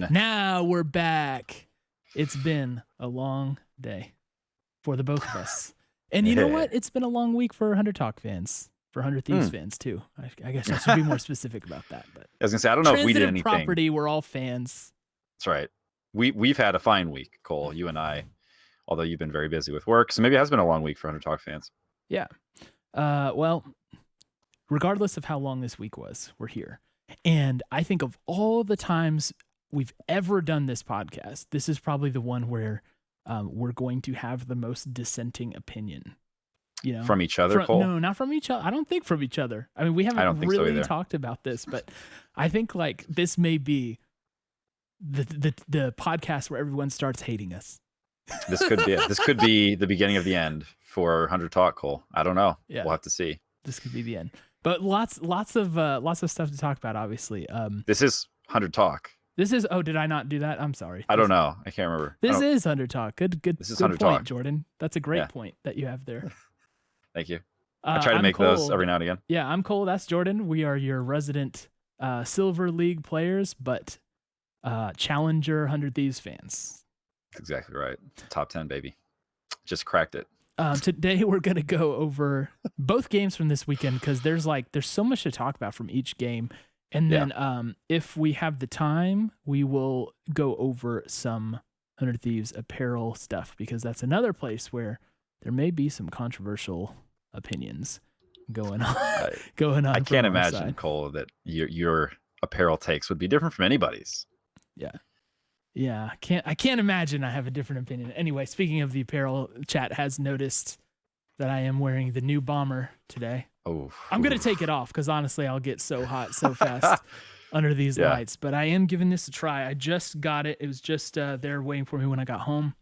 Now we're back. It's been a long day for the both of us. And you know what? It's been a long week for 100 Talk fans, for 100 Thieves fans too. I guess I should be more specific about that. But I was going to say, I don't know if we did anything. Property, we're all fans. That's right. We've had a fine week, Cole, you and I, although you've been very busy with work. So maybe it has been a long week for 100 Talk fans. Yeah. Well, regardless of how long this week was, we're here. And I think of all the times we've ever done this podcast, this is probably the one where we're going to have the most dissenting opinion. You know, from each other, Cole? No, not from each other. I don't think from each other. I mean, we haven't really talked about this, but I think like this may be the podcast where everyone starts hating us. This could be it. This could be the beginning of the end for 100 Talk, Cole. I don't know. Yeah. We'll have to see. This could be the end. But lots of stuff to talk about, obviously. This is 100 Talk. This is did I not do that? I'm sorry. I don't know. I can't remember. This is 100 Talk. Good. This is 100 point, Talk. Jordan. That's a great point that you have there. Thank you. I try to make those every now and again. Yeah, I'm Cole. That's Jordan. We are your resident Silver League players, but Challenger 100 Thieves fans. That's exactly right. Top 10, baby. Just cracked it. Today we're going to go over both games from this weekend because there's so much to talk about from each game. And then if we have the time, we will go over some 100 Thieves apparel stuff because that's another place where there may be some controversial opinions going on. I can't imagine, Cole, that your apparel takes would be different from anybody's. Yeah, I can't imagine I have a different opinion. Anyway, speaking of the apparel, chat has noticed that I am wearing the new bomber today. I'm going to take it off because honestly, I'll get so hot so fast under these lights. But I am giving this a try. I just got it. It was just there waiting for me when I got home.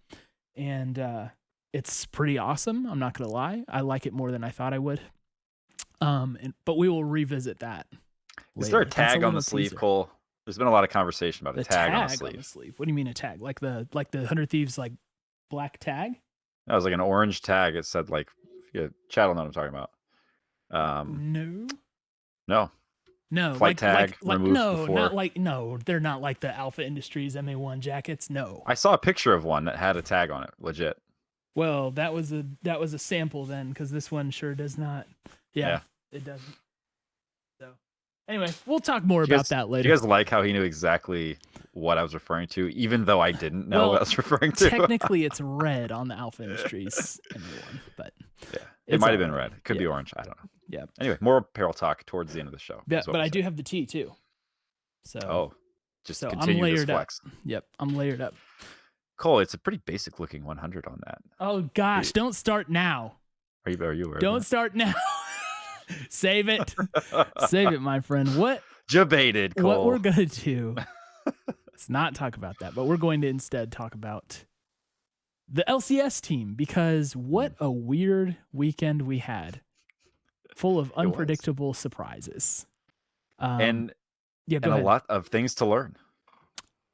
And it's pretty awesome. I'm not going to lie. I like it more than I thought I would. But we will revisit that later. Is there a tag on the sleeve, Cole? There's been a lot of conversation about a tag on the sleeve. What do you mean a tag? Like the 100 Thieves like black tag? That was like an orange tag. It said like, chat will know what I'm talking about. No. Flight tag removed before. No, they're not like the Alpha Industries MA1 jackets. No. I saw a picture of one that had a tag on it. Legit. Well, that was a sample then, because this one sure does not. Yeah. It doesn't. So anyway, we'll talk more about that later. Do you guys like how he knew exactly what I was referring to, even though I didn't know what I was referring to? Technically, it's red on the Alpha Industries MA1, but it might have been red. It could be orange. I don't know. Yeah. Anyway, more apparel talk towards the end of the show. Yeah, but I do have the tee too. So continue this flex. Yep, I'm layered up. Cole, it's a pretty basic looking 100 on that. Oh gosh, don't start now. Are you aware? Don't start now. Save it. Save it, my friend. What Debated, Cole. What we're gonna do, let's not talk about that, but we're going to instead talk about the LCS team, because what a weird weekend we had, full of unpredictable surprises. And a lot of things to learn.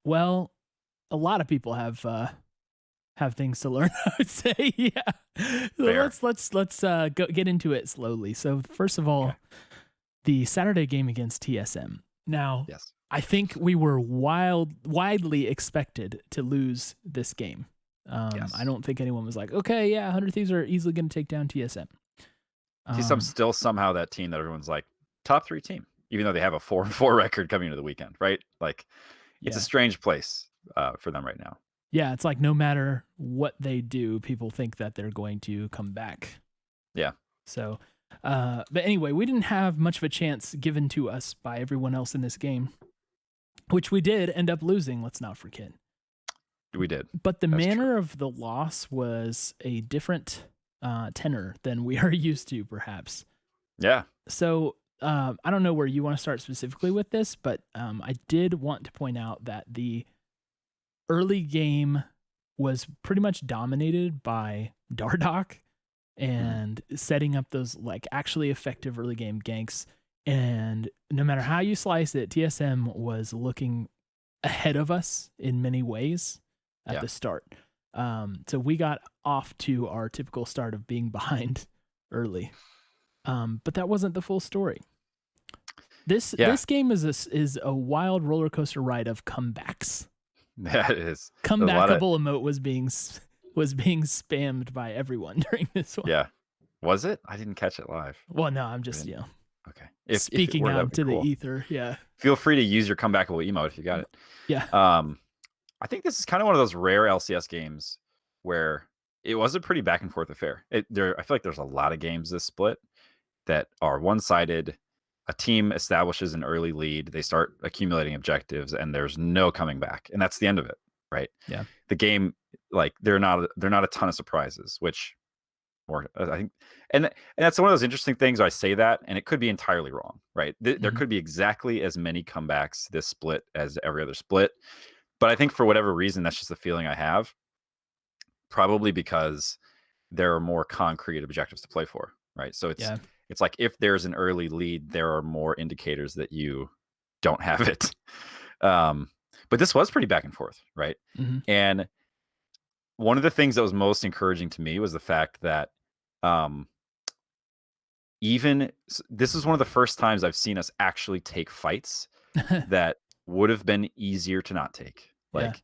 Well, a lot of people have things to learn, I would say. Yeah. Let's go get into it slowly. So first of all, the Saturday game against TSM. Now, I think we were widely expected to lose this game. I don't think anyone was like, okay, 100 Thieves are easily going to take down TSM. TSM's still somehow that team that everyone's like, top 3 team, even though they have a 4-4 record coming into the weekend, right? Like, it's a strange place for them right now. Yeah, it's like no matter what they do, people think that they're going to come back. Yeah. So, but anyway, we didn't have much of a chance given to us by everyone else in this game, which we did end up losing, let's not forget. We did. But the manner of the loss was a different tenor than we are used to, perhaps. Yeah. So I don't know where you want to start specifically with this, but I did want to point out that the early game was pretty much dominated by Dardoch and setting up those like actually effective early game ganks. And no matter how you slice it, TSM was looking ahead of us in many ways at the start. So we got off to our typical start of being behind early. But that wasn't the full story. Yeah, This game is a wild roller coaster ride of comebacks. that is. There's a lot of Comebackable emote was being spammed by everyone during this one. yeah. Was it? I didn't catch it live. Well, no, I'm I just, didn't. Okay. If it speaking were, that out would be into the cool. ether. Yeah. Feel free to use your comebackable emote if you got it. Yeah. I think this is kind of one of those rare LCS games where it was a pretty back and forth affair. I feel like there's a lot of games this split that are one-sided. A team establishes an early lead, they start accumulating objectives, and there's no coming back, and that's the end of it, right? Yeah. The game, like they're not a ton of surprises, which, or I think, and that's one of those interesting things. I say that, and it could be entirely wrong, right? There could be exactly as many comebacks this split as every other split, but I think for whatever reason, that's just the feeling I have. Probably because there are more concrete objectives to play for, right? So it's like if there's an early lead, there are more indicators that you don't have it. But this was pretty back and forth, right? And one of the things that was most encouraging to me was the fact that even this is one of the first times I've seen us actually take fights that would have been easier to not take. Like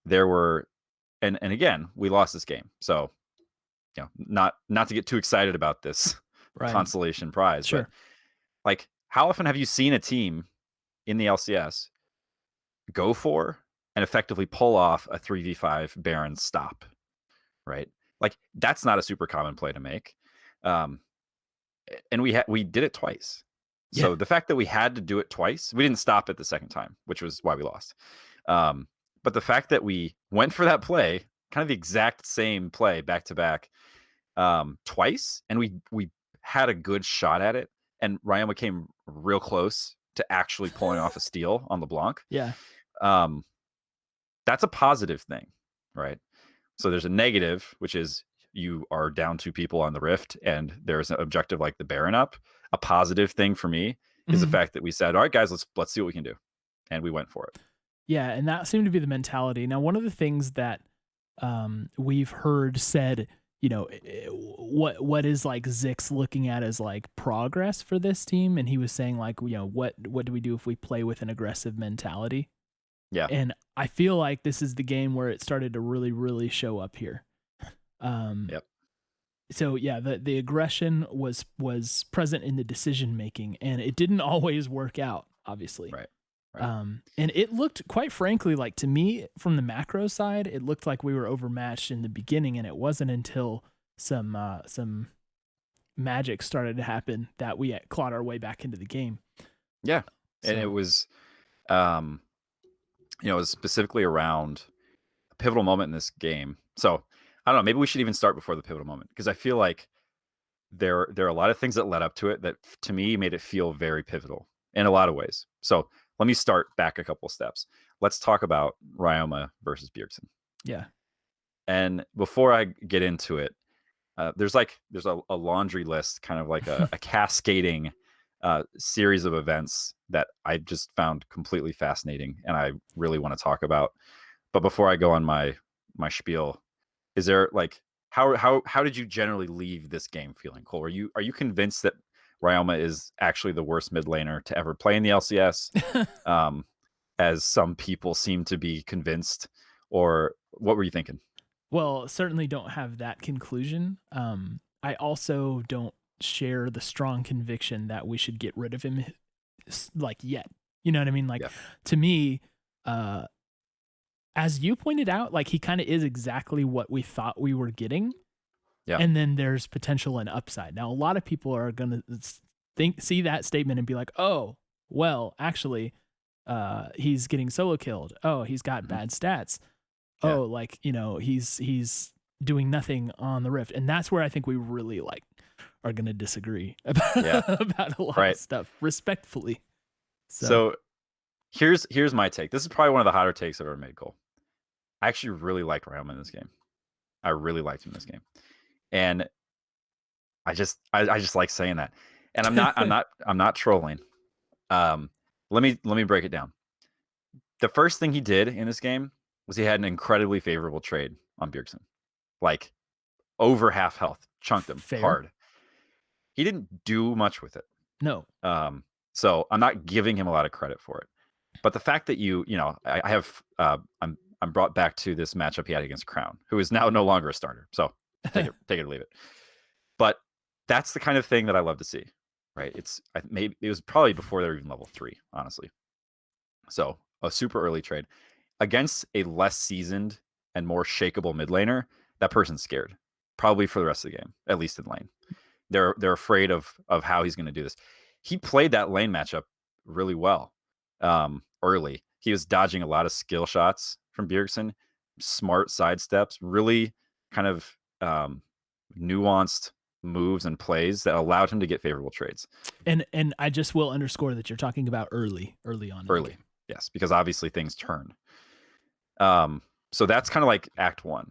there were, and again, we lost this game, so not to get too excited about this consolation prize, but like, how often have you seen a team in the LCS go for and effectively pull off a 3v5 Baron stop, right? Like, that's not a super common play to make. And we did it twice. So the fact that we had to do it twice, we didn't stop it the second time, which was why we lost. But the fact that we went for that play, kind of the exact same play back to back, twice, and we had a good shot at it, and Ryoma came real close to actually pulling off a steal on LeBlanc. That's a positive thing, right? So there's a negative, which is you are down 2 people on the Rift, and there's an objective like the Baron up. A positive thing for me is the fact that we said, all right, guys, let's see what we can do, and we went for it. Yeah, and that seemed to be the mentality. Now, one of the things that we've heard said, what is like Zix looking at as like progress for this team, and he was saying like, what do we do if we play with an aggressive mentality? Yeah, and I feel like this is the game where it started to really, really show up here. So yeah, the aggression was present in the decision making, and it didn't always work out, obviously. Right. And it looked, quite frankly, like, to me, from the macro side, it looked like we were overmatched in the beginning, and it wasn't until some magic started to happen that we clawed our way back into the game. Yeah, and it was, it was specifically around a pivotal moment in this game. So I don't know, maybe we should even start before the pivotal moment, because I feel like there are a lot of things that led up to it that, to me, made it feel very pivotal in a lot of ways. So let me start back a couple steps. Let's talk about Ryoma versus Bjergsen. Yeah. And before I get into it, there's a laundry list, kind of like a cascading series of events that I just found completely fascinating, and I really want to talk about. But before I go on my spiel, is there like how did you generally leave this game feeling, Cole? Are you convinced that Ryoma is actually the worst mid laner to ever play in the LCS, as some people seem to be convinced, or what were you thinking? Well, certainly don't have that conclusion. I also don't share the strong conviction that we should get rid of him, like, yet. You know what I mean? Like, to me, as you pointed out, like, he kind of is exactly what we thought we were getting. Yeah. And then there's potential and upside. Now, a lot of people are going to see that statement and be like, oh, well, actually, he's getting solo killed. Oh, he's got bad stats. Oh, like, he's doing nothing on the Rift. And that's where I think we really are going to disagree about a lot of stuff, respectfully. So here's my take. This is probably one of the hotter takes I've ever made, Cole. I actually really liked Ryoma in this game. I really liked him in this game. And I just like saying that. And I'm not trolling. Let me break it down. The first thing he did in this game was he had an incredibly favorable trade on Bjergsen. Like, over half health, chunked him hard. He didn't do much with it. No. So I'm not giving him a lot of credit for it. But the fact that I have I'm brought back to this matchup he had against Crown, who is now no longer a starter. So take it or leave it. But that's the kind of thing that I love to see, right? Maybe it was probably before they're even level 3, honestly. So a super early trade against a less seasoned and more shakeable mid laner. That person's scared, probably for the rest of the game, at least in lane. They're afraid of how he's going to do this. He played that lane matchup really well early. He was dodging a lot of skill shots from Bjergsen, smart side steps, really kind of nuanced moves and plays that allowed him to get favorable trades. And I just will underscore that you're talking about early on. Early, yes, because obviously things turned. So that's kind of like Act 1.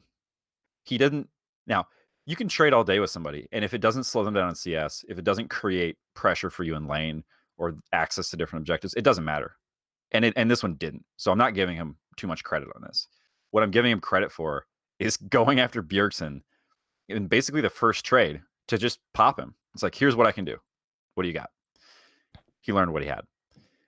He didn't. Now, you can trade all day with somebody, and if it doesn't slow them down in CS, if it doesn't create pressure for you in lane or access to different objectives, it doesn't matter. And this one didn't. So I'm not giving him too much credit on this. What I'm giving him credit for is going after Bjergsen in basically the first trade to just pop him. It's like, here's what I can do. What do you got? He learned what he had.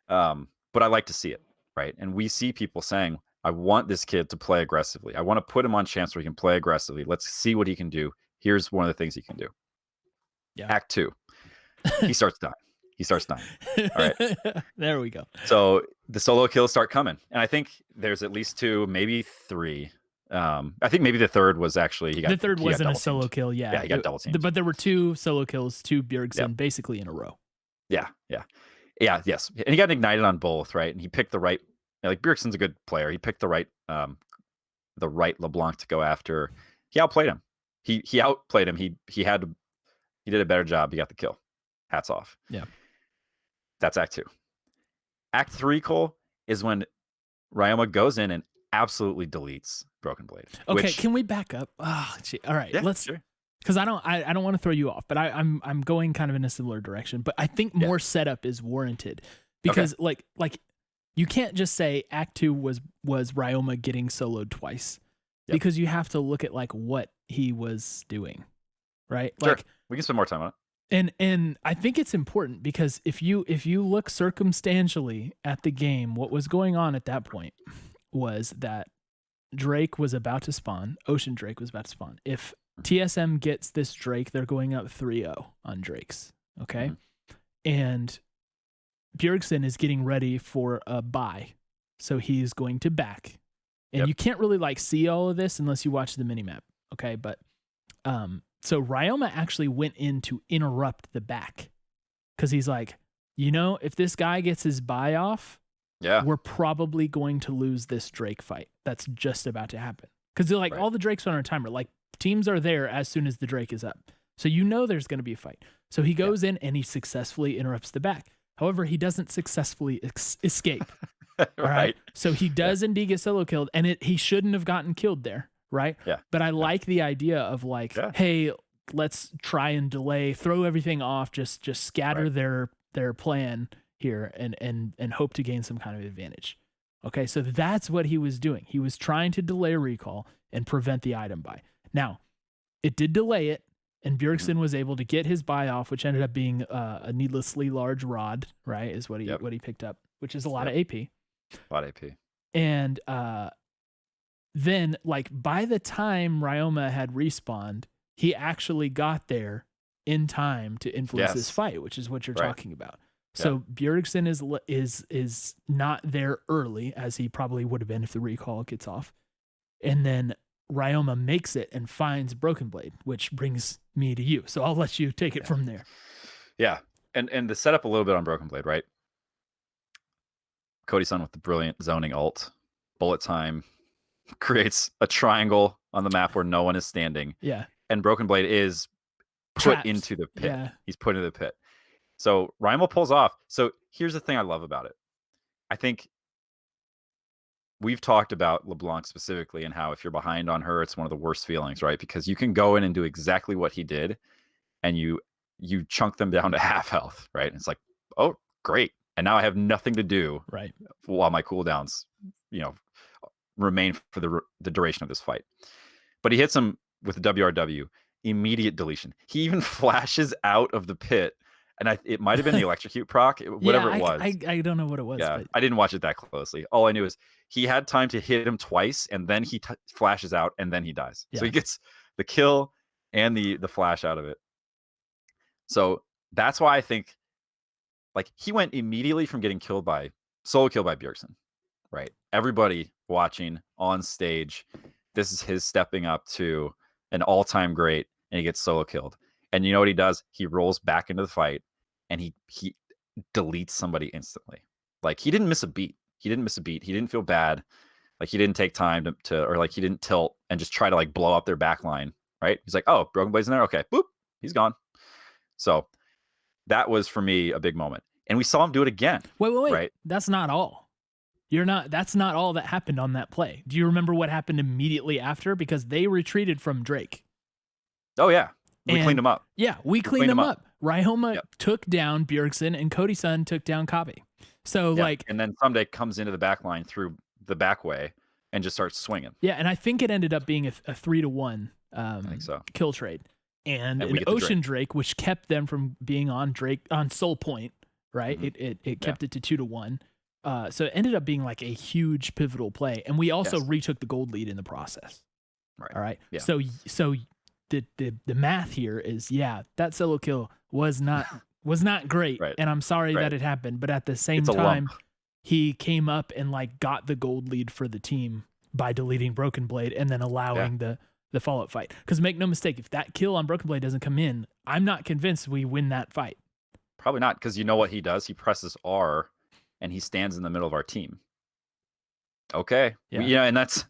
But I like to see it, right? And we see people saying, I want this kid to play aggressively. I want to put him on chance where he can play aggressively. Let's see what he can do. Here's one of the things he can do. Yeah. Act 2. He starts dying. All right. There we go. So the solo kills start coming. And I think there's at least 2, maybe 3. I think maybe the third was actually the third wasn't a solo kill. Yeah, he got double teamed. But there were 2 solo kills to Bjergsen basically in a row. Yeah. Yes. And he got ignited on both, right? And he picked the right. Like Bjergsen's a good player. He picked the right LeBlanc to go after. He outplayed him. He outplayed him. He did a better job. He got the kill. Hats off. Yeah. That's Act 2. Act 3, Cole, is when Ryoma goes in and absolutely deletes Broken Blade. Okay, can we back up? Oh, gee. All right, let's. Sure. Because I don't want to throw you off, but I'm going kind of in a similar direction. But I think more setup is warranted because like you can't just say Act 2 was Ryoma getting soloed twice because you have to look at like what he was doing, right? Sure. Like We can spend more time on it. And I think it's important because if you look circumstantially at the game, what was going on at that point was that Drake was about to spawn. Ocean Drake was about to spawn. If TSM gets this Drake, they're going up 3-0 on Drakes. Okay. Mm-hmm. And Bjergsen is getting ready for a buy. So he's going to back. And you can't really like see all of this unless you watch the minimap. Okay. But so Ryoma actually went in to interrupt the back because he's like, if this guy gets his buy off, we're probably going to lose this Drake fight. That's just about to happen. Because all the Drakes are on a timer. Like teams are there as soon as the Drake is up. So there's going to be a fight. So he goes in and he successfully interrupts the back. However, he doesn't successfully escape. All right. So he does indeed get solo killed, and he shouldn't have gotten killed there. Right. Yeah. But I like the idea of like, hey, let's try and delay, throw everything off, just scatter their plan here and hope to gain some kind of advantage. Okay. So that's what he was doing. He was trying to delay a recall and prevent the item buy. Now it did delay it, and Bjergsen was able to get his buy off, which ended up being a needlessly large rod, right? Is what he picked up, which is a lot of AP. A lot of AP. And, then like by the time Ryoma had respawned, he actually got there in time to influence this fight, which is what you're talking about. So Bjergsen is not there early as he probably would have been if the recall gets off. And then Ryoma makes it and finds Broken Blade, which brings me to you. So I'll let you take it from there. Yeah. And to set up a little bit on Broken Blade, right? Cody-san with the brilliant zoning ult, bullet time, creates a triangle on the map where no one is standing. Yeah. And Broken Blade is put into the pit. Yeah. He's put into the pit. So Ryoma pulls off. So here's the thing I love about it. I think we've talked about LeBlanc specifically and how if you're behind on her, it's one of the worst feelings, right? Because you can go in and do exactly what he did and you chunk them down to half health, right? And it's like, oh, great. And now I have nothing to do while my cooldowns, remain for the duration of this fight. But he hits him with the WRW, immediate deletion. He even flashes out of the pit and it might have been the electrocute proc, whatever it was. I don't know what it was. Yeah, But I didn't watch it that closely. All I knew is he had time to hit him twice, and then he flashes out, and then he dies. So he gets the kill and the flash out of it. So that's why I think, like, he went immediately from getting solo killed by Bjergsen, right? Everybody watching on stage, this is his stepping up to an all-time great, and he gets solo killed. And you know what he does? He rolls back into the fight, and he deletes somebody instantly. Like, he didn't miss a beat. He didn't feel bad. Like, he didn't take time to or like he didn't tilt and just try to like blow up their back line, right? He's like, oh, Broken Blade's in there? Okay, boop, he's gone. So that was, for me, a big moment. And we saw him do it again. Wait. Right? That's not all. That's not all that happened on that play. Do you remember what happened immediately after? Because they retreated from Drake. Oh, yeah. We cleaned him up. Yeah, we cleaned him up. Ryoma took down Bjergsen, and Cody-san took down Kabe. So, like... And then Ssumday comes into the back line through the back way and just starts swinging. Yeah, and I think it ended up being a 3-1 I think so. kill trade. And an Ocean Drake, which kept them from being on Soul Point, right? Mm-hmm. It kept it to 2-1. So it ended up being like a huge pivotal play. And we also retook the gold lead in the process. Right. All right. Yeah. So the math here is, that solo kill was not great. Right. And I'm sorry that it happened. But at the same time, he came up and like got the gold lead for the team by deleting Broken Blade and then allowing the follow-up fight. Because make no mistake, if that kill on Broken Blade doesn't come in, I'm not convinced we win that fight. Probably not, because you know what he does? He presses R and he stands in the middle of our team. Okay. Yeah. And that's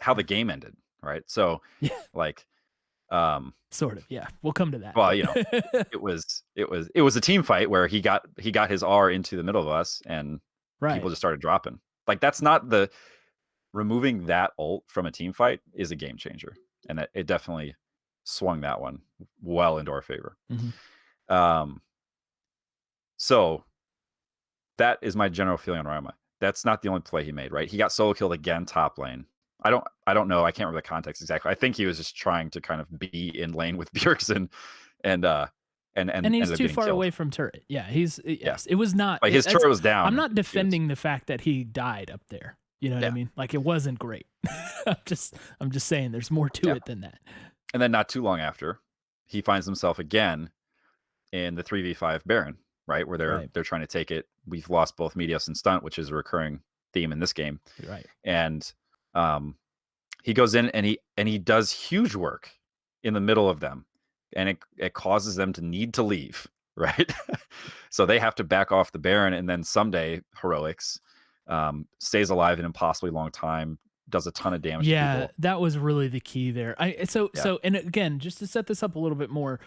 how the game ended, right? So like sort of, yeah. We'll come to that. Well, it was a team fight where he got his R into the middle of us, and people just started dropping. Like, that's not removing that ult from a team fight is a game changer, and it definitely swung that one well into our favor. Mm-hmm. So that is my general feeling on Ryoma. That's not the only play he made, right? He got solo killed again top lane. I don't know. I can't remember the context exactly. I think he was just trying to kind of be in lane with Bjergsen, and he's too far away from turret. Yeah, it was not like his turret was down. I'm not defending the fact that he died up there. You know what I mean? Like, it wasn't great. I'm just saying there's more to it than that. And then not too long after, he finds himself again in the 3v5 Baron, right? Where they're trying to take it. We've lost both Meteos and Stunt, which is a recurring theme in this game. Right. And he goes in and he does huge work in the middle of them, and it causes them to need to leave, right? So they have to back off the Baron, and then Ssumday heroics stays alive an impossibly long time, does a ton of damage to people. That was really the key there. So and again, just to set this up a little bit more,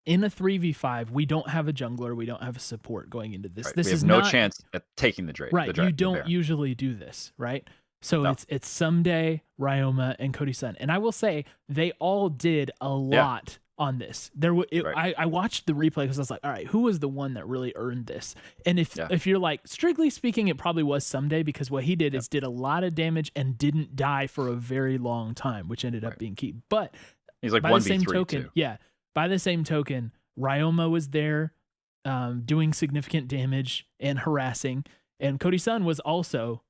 in a 3v5, we don't have a jungler, we don't have a support going into this. Right. This we have no chance at taking the Drake. Right, you don't usually do this, right? So it's Ssumday, Ryoma, and Cody-san. And I will say, they all did a lot on this. I watched the replay because I was like, all right, who was the one that really earned this? And if you're like, strictly speaking, it probably was Ssumday, because what he did is did a lot of damage and didn't die for a very long time, which ended up being key. But he's like by 1v3 the same token, too. By the same token, Ryoma was there doing significant damage and harassing, and Cody-san was also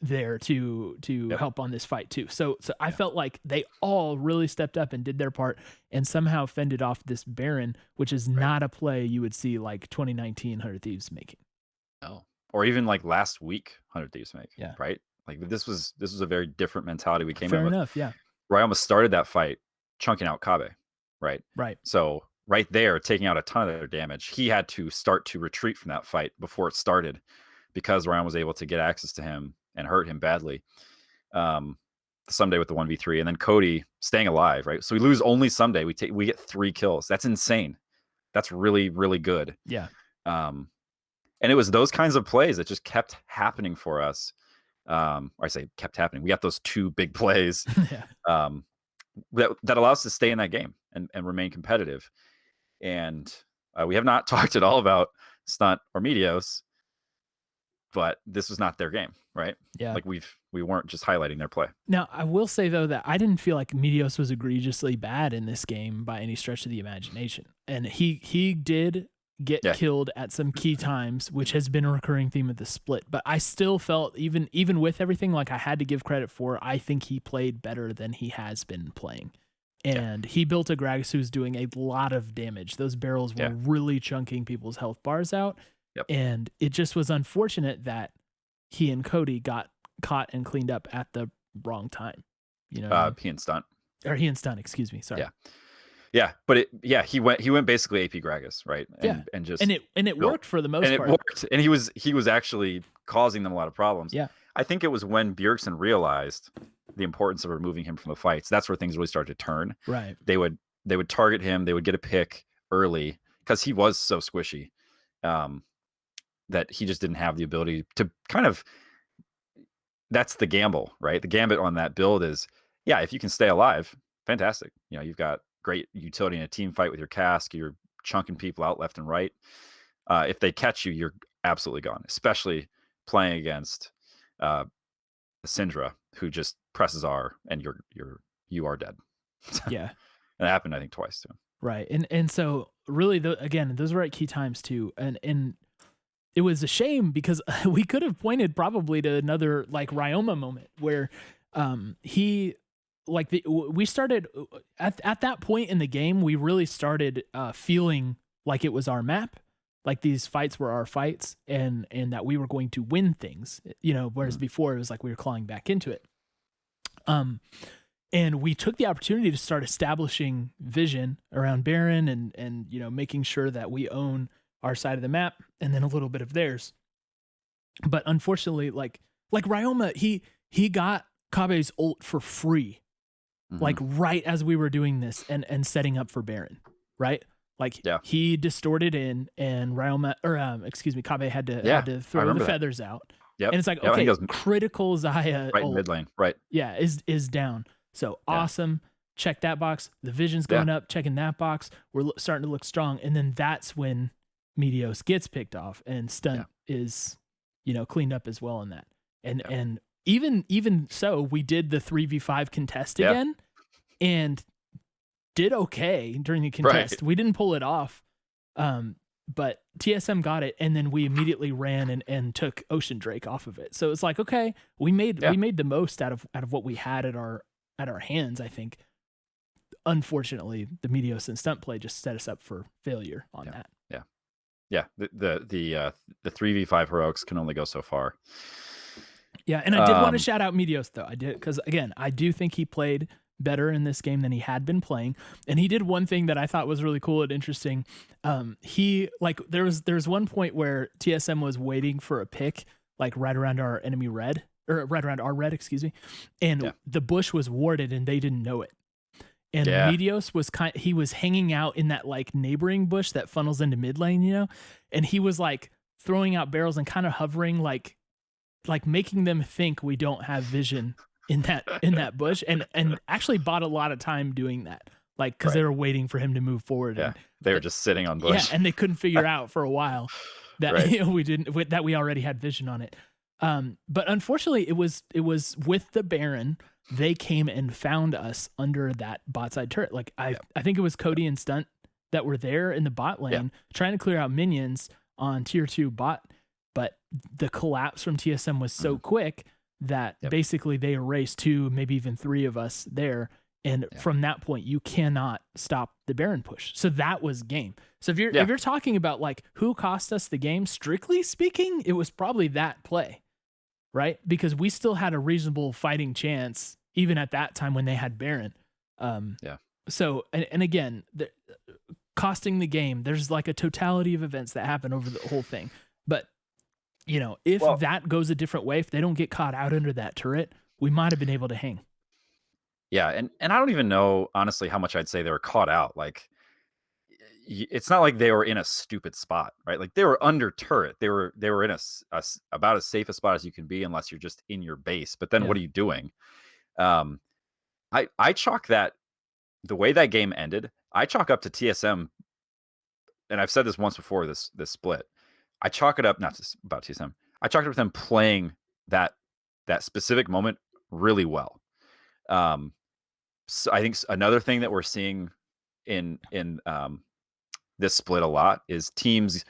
there to help on this fight too. So I felt like they all really stepped up and did their part and somehow fended off this Baron, which is not a play you would see like 2019 100 Thieves making. No. Or even like last week 100 Thieves make. Yeah. Right? Like, this was a very different mentality we came in with. Fair enough, yeah. Ryoma started that fight chunking out Kabe, right? Right. So right there, taking out a ton of their damage, he had to start to retreat from that fight before it started, because Ryoma was able to get access to him and hurt him badly. Ssumday with the 1v3, and then Cody staying alive, right? So we lose only Ssumday. We get 3 kills. That's insane. That's really, really good. Yeah. And it was those kinds of plays that just kept happening for us. Or I say kept happening. We got those 2 big plays that allows us to stay in that game and remain competitive. And we have not talked at all about Stunt or Meteos, but this was not their game, right? Yeah. Like, we weren't just highlighting their play. Now, I will say though that I didn't feel like Meteos was egregiously bad in this game by any stretch of the imagination. And he did get Yeah. killed at some key times, which has been a recurring theme of the split. But I still felt, even with everything, like I had to give credit for, I think he played better than he has been playing. And he built a Gragas who's doing a lot of damage. Those barrels were really chunking people's health bars out. Yep. And it just was unfortunate that he and Cody got caught and cleaned up at the wrong time. You know, what I mean? He and Stunt. Or he and Stunt, excuse me. Sorry. Yeah, but he went basically AP Gragas, right? And just and it worked for the most part. And it worked. And he was actually causing them a lot of problems. Yeah. I think it was when Bjergsen realized the importance of removing him from the fights. That's where things really started to turn. Right. They would target him, they would get a pick early because he was so squishy. That he just didn't have the ability to kind of, that's the gamble, right? The gambit on that build is, if you can stay alive, fantastic. You know, you've got great utility in a team fight with your cask. You're chunking people out left and right. If they catch you, you're absolutely gone, especially playing against Syndra, who just presses R and you are dead. Yeah. And it happened, I think, twice too. Right. And so really, again, those were at key times too. And it was a shame because we could have pointed probably to another like Ryoma moment where we started at that point in the game, we really started feeling like it was our map, like these fights were our fights, and that we were going to win things, you know, whereas before it was like we were clawing back into it. And we took the opportunity to start establishing vision around Baron and you know, making sure that we own our side of the map and then a little bit of theirs. But unfortunately, like Ryoma, he got Kabe's ult for free, like right as we were doing this and setting up for Baron, right? Like he distorted in and Ryoma, or Kabe had to throw the feathers out. Yep. And it's like, okay, critical Xayah right in mid lane, right? Yeah, is down. So awesome. Check that box. The vision's going up, checking that box. We're starting to look strong. And then that's when Meteos gets picked off and Stunt is, you know, cleaned up as well in that. And even so, we did the 3v5 contest again and did okay during the contest. Right. We didn't pull it off. But TSM got it, and then we immediately ran and took Ocean Drake off of it. So it's like, okay, we made the most out of what we had at our hands, I think. Unfortunately, the Meteos and Stunt play just set us up for failure on that. Yeah. The 3v5 heroics can only go so far. Yeah, and I did want to shout out Meteos though. I did, because again, I do think he played better in this game than he had been playing, and he did one thing that I thought was really cool and interesting. He there's one point where TSM was waiting for a pick, like right around our enemy red, or right around our red, excuse me, and the bush was warded and they didn't know it. And Meteos was he was hanging out in that like neighboring bush that funnels into mid lane, you know, and he was like throwing out barrels and kind of hovering, like making them think we don't have vision in that bush, and actually bought a lot of time doing that, like because they were waiting for him to move forward. Yeah, they were just sitting on bush. Yeah, and they couldn't figure out for a while that you know, that we already had vision on it. But unfortunately, it was with the Baron. They came and found us under that bot side turret. Like I think it was Cody and Stunt that were there in the bot lane trying to clear out minions on tier 2 bot, but the collapse from TSM was so quick that basically they erased 2, maybe even 3 of us there. And from that point, you cannot stop the Baron push. So that was game. So if you're talking about like who cost us the game, strictly speaking, it was probably that play, right? Because we still had a reasonable fighting chance even at that time when they had Baron. So, and again, costing the game, there's like a totality of events that happen over the whole thing. But, you know, if that goes a different way, if they don't get caught out under that turret, we might have been able to hang. Yeah, and I don't even know, honestly, how much I'd say they were caught out. Like, it's not like they were in a stupid spot, right? Like, they were under turret. They were in a about as safe a spot as you can be, unless you're just in your base. But then what are you doing? I chalk that, the way that game ended, I chalk up to TSM, and I've said this once before, this split. I chalk it up, not just about TSM, I chalk it up with them playing that specific moment really well. So I think another thing that we're seeing in this split a lot is teams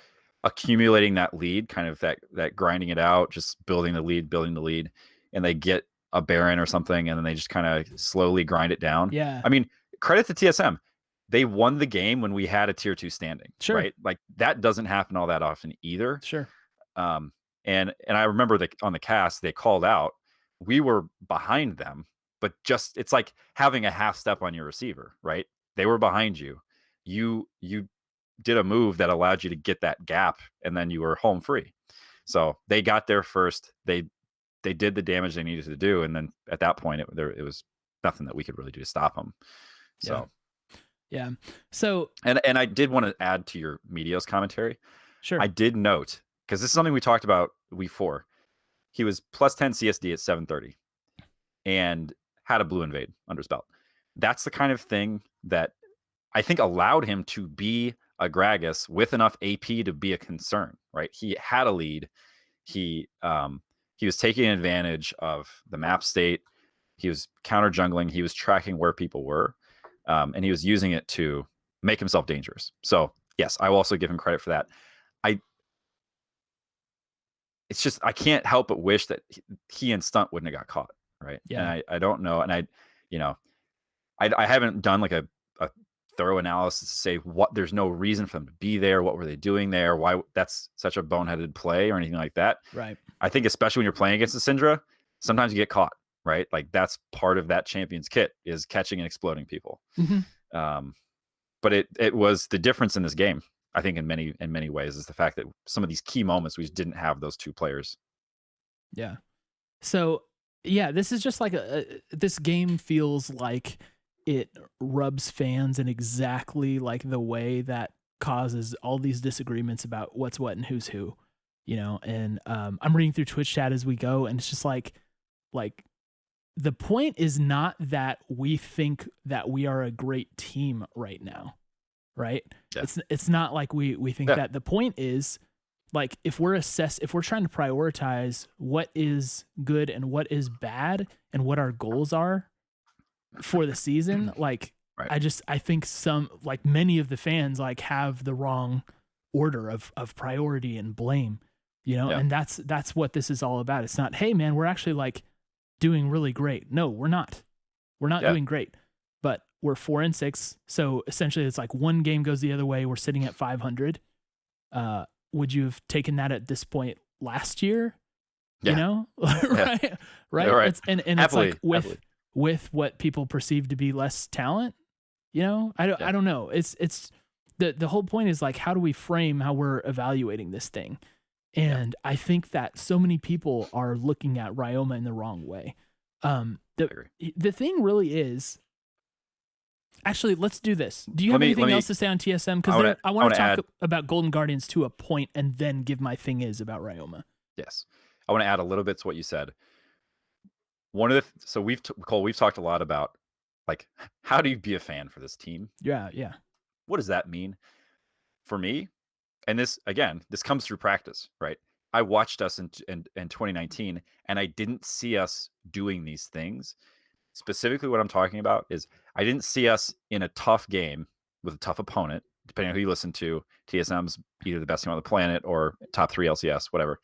accumulating that lead, kind of that grinding it out, just building the lead, and they get a Baron or something, and then they just kind of slowly grind it down. Yeah. I mean, credit to TSM. They won the game when we had a tier 2 standing, Sure. right? Like that doesn't happen all that often either. Sure. And I remember that on the cast they called out, we were behind them, but just it's like having a half step on your receiver, right? They were behind you. You did a move that allowed you to get that gap, and then you were home free. So they got there first. They did the damage they needed to do, and then at that point, it was nothing that we could really do to stop them. So, yeah. So, and I did want to add to your Meteos commentary. Sure. I did note, because this is something we talked about week 4. He was plus 10 CSD at 730 and had a blue invade under his belt. That's the kind of thing that I think allowed him to be a Gragas with enough AP to be a concern, right? He had a lead. He was taking advantage of the map state. He was counter jungling. He was tracking where people were, and he was using it to make himself dangerous. So yes, I will also give him credit for that. It's just I can't help but wish that he and Stunt wouldn't have got caught, right? Yeah. And I don't know, and I haven't done like a thorough analysis to say what there's no reason for them to be there. What were they doing there? Why that's such a boneheaded play or anything like that. Right. I think especially when you're playing against the Syndra, sometimes you get caught, right? Like that's part of that champion's kit is catching and exploding people. Mm-hmm. But it was the difference in this game, I think in many ways, is the fact that some of these key moments we just didn't have those two players. Yeah. So yeah, this is just like this game feels like it rubs fans in exactly like the way that causes all these disagreements about what's what and who's who, and I'm reading through Twitch chat as we go, and it's just like the point is not that we think that we are a great team right now, right? Yeah. It's not like we think that. The point is, like, if we're trying to prioritize what is good and what is bad and what our goals are for the season, like, right. I think many of the fans like have the wrong order of priority and blame, and that's what this is all about. It's not, hey man, we're actually like doing really great. No, we're not doing great, but we're 4-6. So essentially it's like one game goes the other way. We're sitting at 500. Would you have taken that at this point last year? Yeah. Right. Yeah, right. And happily, it's like with what people perceive to be less talent, I don't know. It's the whole point is like, how do we frame how we're evaluating this thing? And I think that so many people are looking at Ryoma in the wrong way. The thing really is, actually, let's do this. Do you have anything else to say on TSM? Because I want to talk about Golden Guardians to a point and then give my thing is about Ryoma. Yes. I want to add a little bit to what you said. So we've talked a lot about, like, how do you be a fan for this team? Yeah. What does that mean? For me, and this comes through practice, right? I watched us in 2019, and I didn't see us doing these things. Specifically, what I'm talking about is I didn't see us in a tough game with a tough opponent, depending on who you listen to. TSM's either the best team on the planet or top 3 LCS, whatever.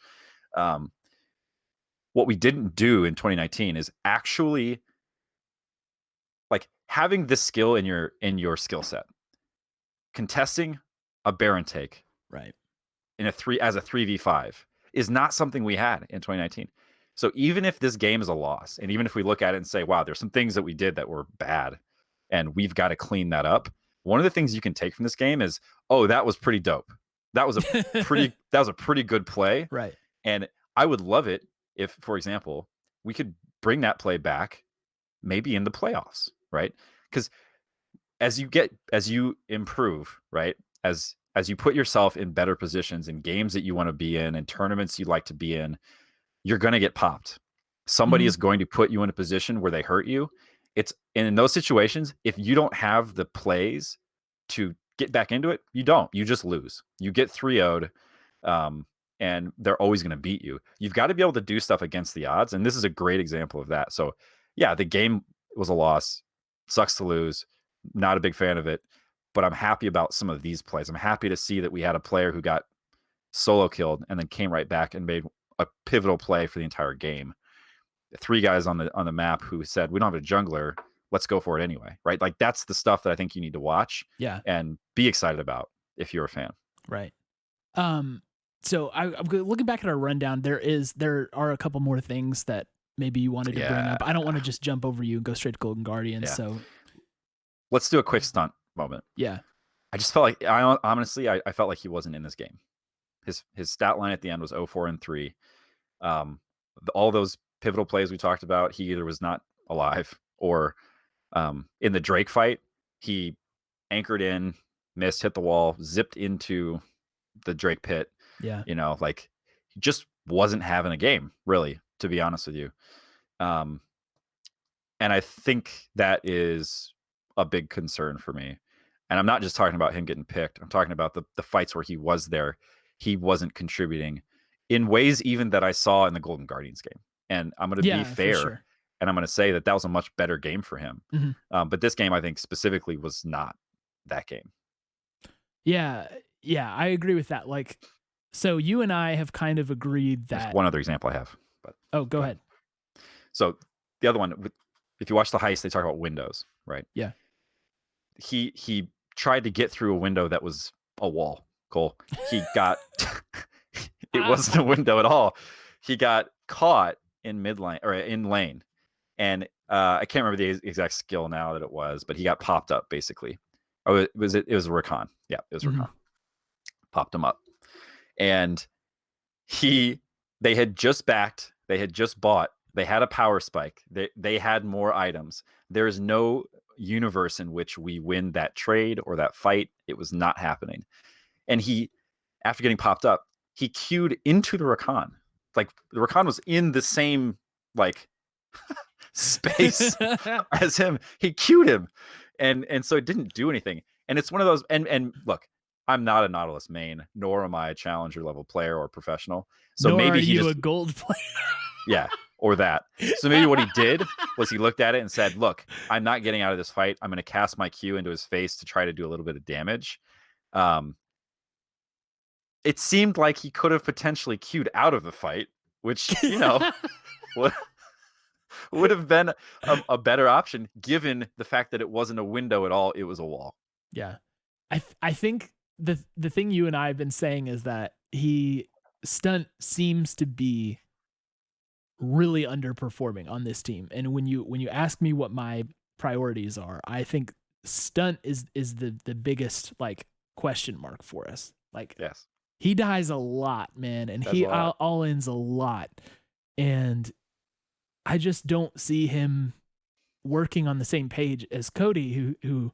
What we didn't do in 2019 is actually like having this skill in your skill set, contesting a Baron take, right, as a 3v5 is not something we had in 2019. So even if this game is a loss, and even if we look at it and say, wow, there's some things that we did that were bad and we've got to clean that up, one of the things you can take from this game is, oh, that was pretty dope. That was a pretty good play. Right. And I would love it if, for example, we could bring that play back maybe in the playoffs, right? Because as you improve, right, as you put yourself in better positions in games that you want to be in and tournaments you'd like to be in, you're going to get popped. Somebody is going to put you in a position where they hurt you. And in those situations, if you don't have the plays to get back into it, you just lose. You get 3-0'd, and they're always going to beat you. You've got to be able to do stuff against the odds. And this is a great example of that. So yeah, the game was a loss. Sucks to lose. Not a big fan of it. but I'm happy about some of these plays. I'm happy to see that we had a player who got solo killed and then came right back and made a pivotal play for the entire game. 3 guys on the map who said, we don't have a jungler, let's go for it anyway, right? Like that's the stuff that I think you need to watch and be excited about if you're a fan. Right. So I'm looking back at our rundown. There are a couple more things that maybe you wanted to bring up. I don't want to just jump over you and go straight to Golden Guardians. So let's do a quick stunt moment. Yeah. I just felt like honestly I felt like he wasn't in this game. His stat line at the end was 0-4-3. All those pivotal plays we talked about, he either was not alive or in the Drake fight, he anchored in, missed, hit the wall, zipped into the Drake pit. Yeah. You know, like he just wasn't having a game, really, to be honest with you. And I think that is a big concern for me. And I'm not just talking about him getting picked. I'm talking about the fights where he was there. He wasn't contributing in ways even that I saw in the Golden Guardians game. And I'm going to be fair. And I'm going to say that was a much better game for him. But this game, I think specifically, was not that game. Yeah. Yeah. I agree with that. Like, so you and I have kind of agreed that. There's one other example I have. But go ahead. So the other one, if you watch the heist, they talk about windows, right? Yeah. He tried to get through a window that was a wall. Cole. He got it wasn't a window at all. He got caught in mid lane or in lane, and I can't remember the exact skill now that it was, but he got popped up basically. Oh, it was Rakan. Yeah, it was Rakan. Popped him up, and they had just backed. They had just bought. They had a power spike. They had more items. There is no universe in which we win that trade or that fight. It was not happening. And he, after getting popped up, he queued into the Rakan. Like the Rakan was in the same like space as him. He queued him, and so it didn't do anything. And it's one of those. And look, I'm not a Nautilus main, nor am I a challenger level player or professional. So nor maybe are you a gold player. Yeah, or that. So maybe what he did was he looked at it and said, "Look, I'm not getting out of this fight. I'm going to cast my Q into his face to try to do a little bit of damage." It seemed like he could have potentially queued out of the fight, which, you know, would have been a better option given the fact that it wasn't a window at all. It was a wall. Yeah. I think the thing you and I have been saying is that Stunt seems to be really underperforming on this team. And when you ask me what my priorities are, I think Stunt is the biggest like question mark for us. Like, yes. He dies a lot, man, and he all-ins a lot. And I just don't see him working on the same page as Cody, who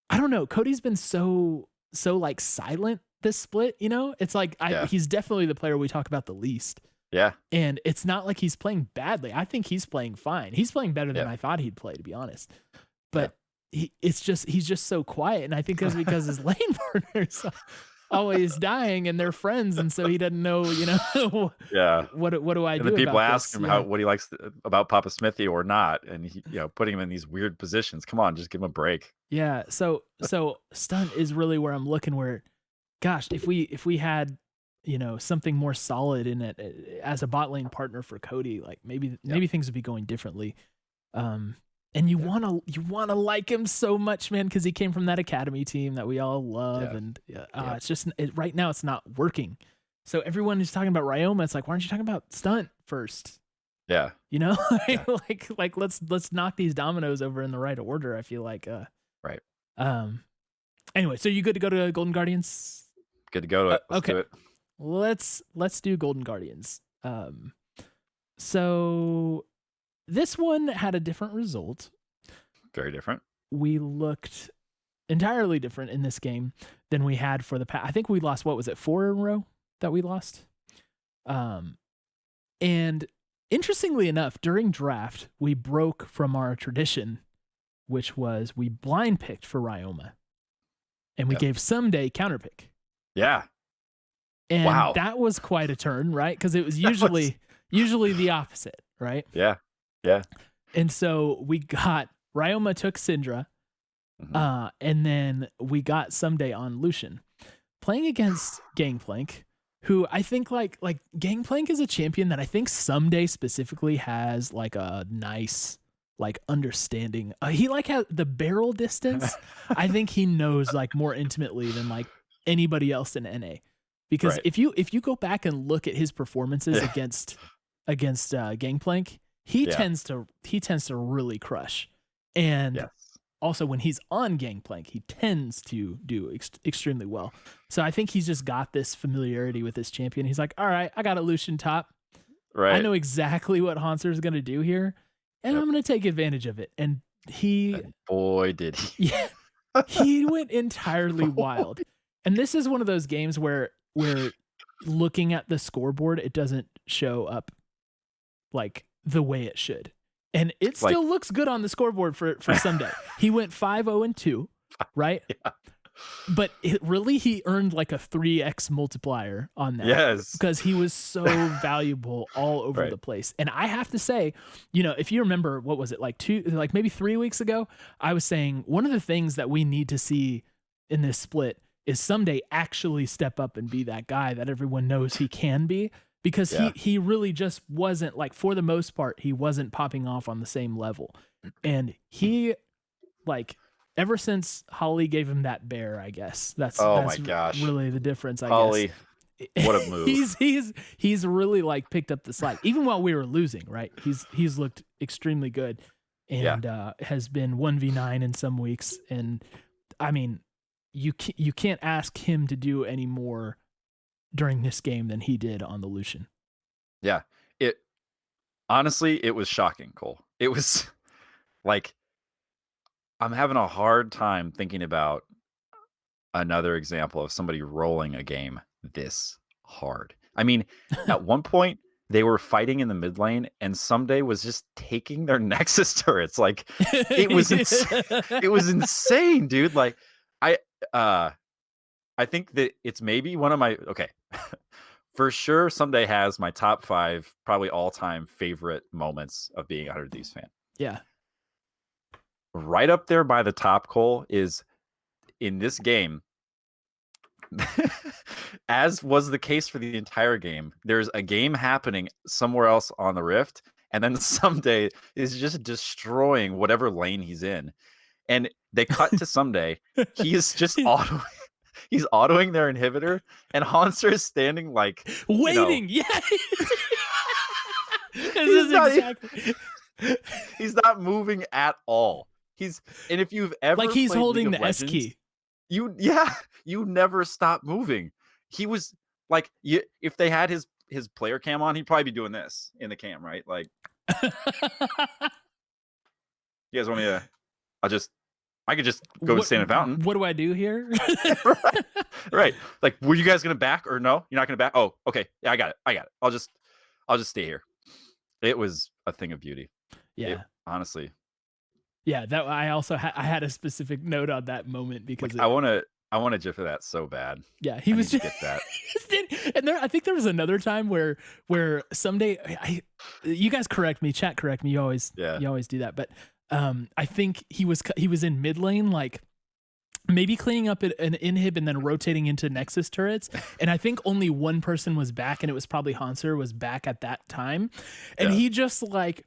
I don't know, Cody's been so like silent this split, you know? It's like he's definitely the player we talk about the least. Yeah. And it's not like he's playing badly. I think he's playing fine. He's playing better than I thought he'd play, to be honest. But he's just so quiet, and I think that's because his lane partners always dying and they're friends, and so he doesn't know, you know, what do I do? And the people ask him how what he likes about Papa Smithy or not, and he, you know, putting him in these weird positions. Come on, just give him a break. Yeah. So Stunt is really where I'm looking. Where, gosh, if we had, you know, something more solid in it as a bot lane partner for Cody, like maybe things would be going differently. And you wanna like him so much, man, because he came from that academy team that we all love, and it's just right now it's not working. So everyone who's talking about Ryoma, it's like, why aren't you talking about Stunt first? Yeah, you know, like let's knock these dominoes over in the right order. I feel like right. Anyway, so you good to go to Golden Guardians? Good to go to it. Let's do it. Let's do Golden Guardians. So this one had a different result. Very different. We looked entirely different in this game than we had for the past. I think we lost, what was it, 4 in a row that we lost? And interestingly enough, during draft, we broke from our tradition, which was we blind picked for Ryoma. And we gave Ssumday counterpick. Yeah. And that was quite a turn, right? Because it was usually the opposite, right? Yeah. Yeah. And so we got Ryoma took Syndra, Mhm. And then we got Ssumday on Lucian playing against Gangplank, who I think like Gangplank is a champion that I think Ssumday specifically has like a nice like understanding. He like has the barrel distance. I think he knows like more intimately than like anybody else in NA. Because Right. if you go back and look at his performances Yeah. against Gangplank, Yeah. he tends to really crush. And Yes. also when he's on Gangplank, he tends to do extremely well. So I think he's just got this familiarity with this champion. He's like, all right, I got a Lucian top. I Right. know exactly what Hauntzer is going to do here, and Yep. I'm going to take advantage of it. And he, And boy, did he. yeah, he went entirely wild. And this is one of those games where looking at the scoreboard, it doesn't show up like the way it should. And it Like, still looks good on the scoreboard for Ssumday. He went 5-0-2, right? yeah. But he earned like a 3x multiplier on that Yes. because he was so valuable all over Right. the place. And I have to say, you know, if you remember, what was it, like maybe 3 weeks ago, I was saying one of the things that we need to see in this split is Ssumday actually step up and be that guy that everyone knows he can be, because Yeah. he really just wasn't, like, for the most part, he wasn't popping off on the same level. And he, like, ever since Holly gave him that bear, I guess that's Oh my gosh. really the difference, I guess. Holly, what a move. He's really like picked up the slack even while we were losing, right? He's looked extremely good Yeah. and has been 1v9 in some weeks. And I mean, you can't ask him to do any more during this game than he did on the Lucian. Yeah. It honestly, it was shocking, Cole. It was like I'm having a hard time thinking about another example of somebody rolling a game this hard. I mean, at one point they were fighting in the mid lane and Ssumday was just taking their Nexus turrets. Like it was it was insane, dude. Like I uh I think that it's maybe one of my okay. For sure, Ssumday has my top 5 probably all-time favorite moments of being a 100 Thieves fan. Yeah. Right up there by the top, Cole, is in this game, as was the case for the entire game, there's a game happening somewhere else on the Rift, and then Ssumday is just destroying whatever lane he's in. And they cut to Ssumday. He is just he's autoing their inhibitor, and Hauntzer is standing like, waiting. Yeah. This he's is not, exactly. he's not moving at all. And if you've ever Like he's played holding League the of S Legends, key. you never stop moving. He was like, if they had his player cam on, he'd probably be doing this in the cam, right? Like, you guys want me to? I could just go and stand in a fountain. What do I do here? Right. Right. Like, were you guys gonna back or no? You're not gonna back? Oh, okay. Yeah, I got it. I'll just stay here. It was a thing of beauty. Yeah. Honestly. Yeah, that I also I had a specific note on that moment because Like, I want to gif of that so bad. yeah, he I was need just to get that. and I think there was another time where Ssumday, you guys correct me, chat correct me. You always do that, but I think he was in mid lane, like maybe cleaning up an inhib and then rotating into Nexus turrets. And I think only one person was back, and it was probably Hauntzer was back at that time, and he just like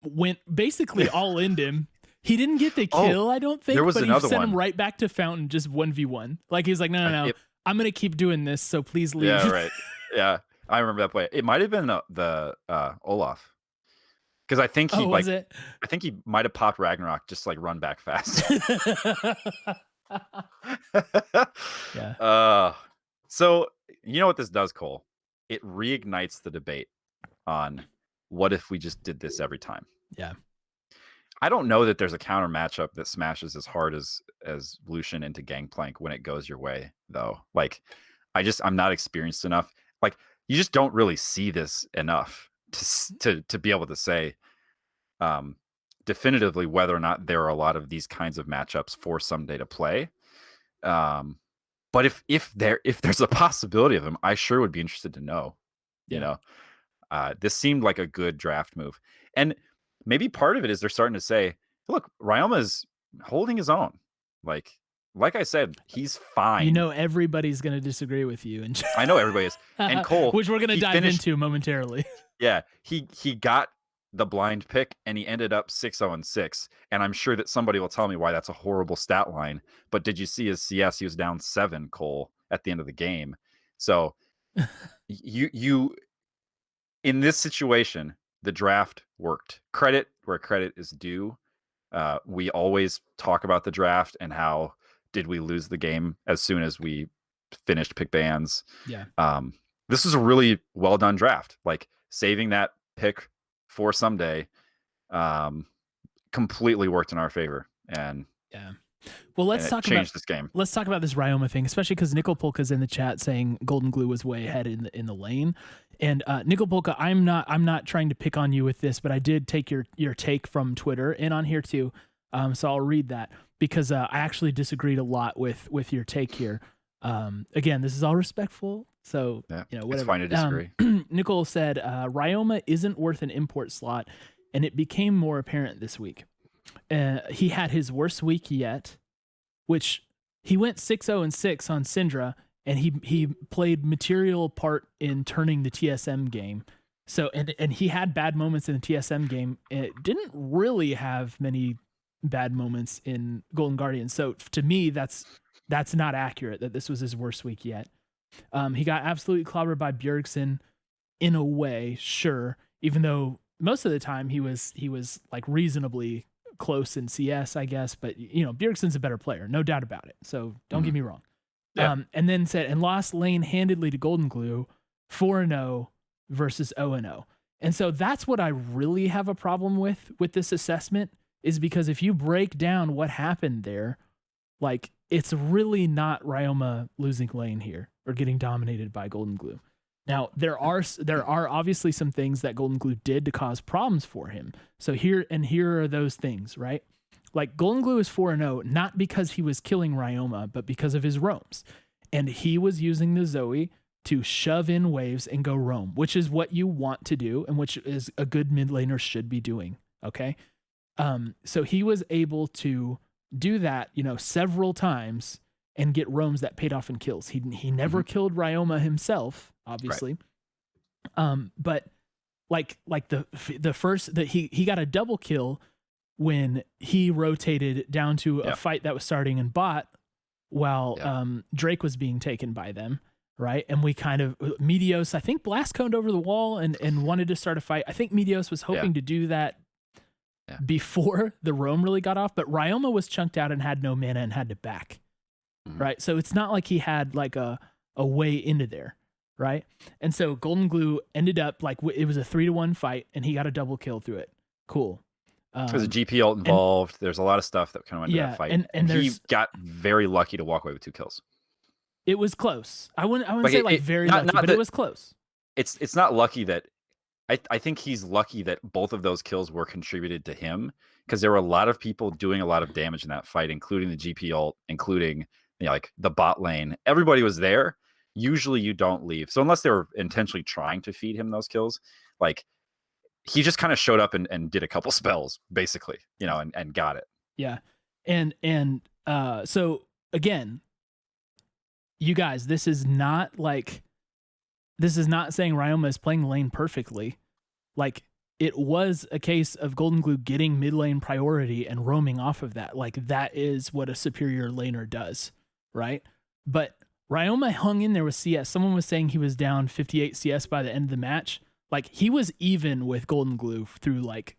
went basically all in him. He didn't get the kill, I don't think, but he sent him right back to Fountain, just 1v1. Like he was like, no, I'm gonna keep doing this, so please leave. Yeah, right. Yeah, I remember that play. It might have been the Olaf, because I think he I think he might have popped Ragnarok just like run back fast. Yeah. So you know what this does, Cole? It reignites the debate on what if we just did this every time. Yeah. I don't know that there's a counter matchup that smashes as hard as Lucian into Gangplank when it goes your way, though. Like, I'm not experienced enough. Like, you just don't really see this enough to be able to say definitively whether or not there are a lot of these kinds of matchups for Ssumday to play. But if there's a possibility of them, I sure would be interested to know. Yeah. You know, this seemed like a good draft move, and maybe part of it is they're starting to say, look, Ryoma is holding his own. Like I said, he's fine. You know, everybody's going to disagree with you. And I know everybody is. And Cole, which we're going to dive into momentarily. Yeah, he got the blind pick and he ended up 6-0-6. And I'm sure that somebody will tell me why that's a horrible stat line. But did you see his CS? He was down 7, Cole, at the end of the game. So you in this situation, the draft worked. Credit where credit is due. We always talk about the draft and how did we lose the game as soon as we finished pick bans. Yeah. This is a really well done draft. Like saving that pick for Ssumday completely worked in our favor. And yeah. Well, let's talk about this game. Let's talk about this Ryoma thing, especially because Nickel Polka's in the chat saying Golden Glue was way ahead in the lane. And Nickel Polka, I'm not trying to pick on you with this, but I did take your take from Twitter and on here too. So I'll read that because I actually disagreed a lot with your take here. Again, this is all respectful. So, yeah, you know, whatever. It's fine to disagree. Nickel said, Ryoma isn't worth an import slot, and it became more apparent this week. He had his worst week yet, which he went 6-0-6 on Syndra, and he played material part in turning the TSM game. So, and he had bad moments in the TSM game. It didn't really have many bad moments in Golden Guardian. So to me, that's not accurate that this was his worst week yet. He got absolutely clobbered by Bjergsen in a way, sure, even though most of the time he was like reasonably close in CS, I guess, but you know, Bjergsen's a better player, no doubt about it. So don't get me wrong. Yeah. And then said, and lost lane handedly to Golden Glue 4-0 versus 0-0. And so that's what I really have a problem with this assessment, is because if you break down what happened there, like it's really not Ryoma losing lane here or getting dominated by Golden Glue. Now, there are obviously some things that Golden Glue did to cause problems for him. So here are those things, right? Like Golden Glue is 4-0, not because he was killing Ryoma, but because of his roams. And he was using the Zoe to shove in waves and go roam, which is what you want to do and which is a good mid laner should be doing, okay? So he was able to do that, you know, several times and get roams that paid off in kills. He never killed Ryoma himself, obviously. Right. But like the first that he got a double kill when he rotated down to a fight that was starting in bot while Drake was being taken by them, right? And we kind of Meteos, I think, blast coned over the wall and wanted to start a fight. I think Meteos was hoping to do that before the roam really got off, but Ryoma was chunked out and had no mana and had to back. Right. So it's not like he had like a way into there. Right. And so Golden Glue ended up like it was a 3-1 fight and he got a double kill through it. Cool. There's a GP ult involved. There's a lot of stuff that kind of went into that fight. And he got very lucky to walk away with 2 kills. It was close. I wouldn't say very lucky, but it was close. It's not lucky that I think he's lucky that both of those kills were contributed to him, because there were a lot of people doing a lot of damage in that fight, including the GP ult, including like the bot lane. Everybody was there. Usually you don't leave. So unless they were intentionally trying to feed him those kills, like he just kind of showed up and did a couple spells, basically, you know, and got it. Yeah. And so again, you guys, this is not saying Ryoma is playing the lane perfectly. Like it was a case of Golden Glue getting mid lane priority and roaming off of that. Like that is what a superior laner does. Right. But Ryoma hung in there with CS. Someone was saying he was down 58 CS by the end of the match. Like he was even with Golden Glue through like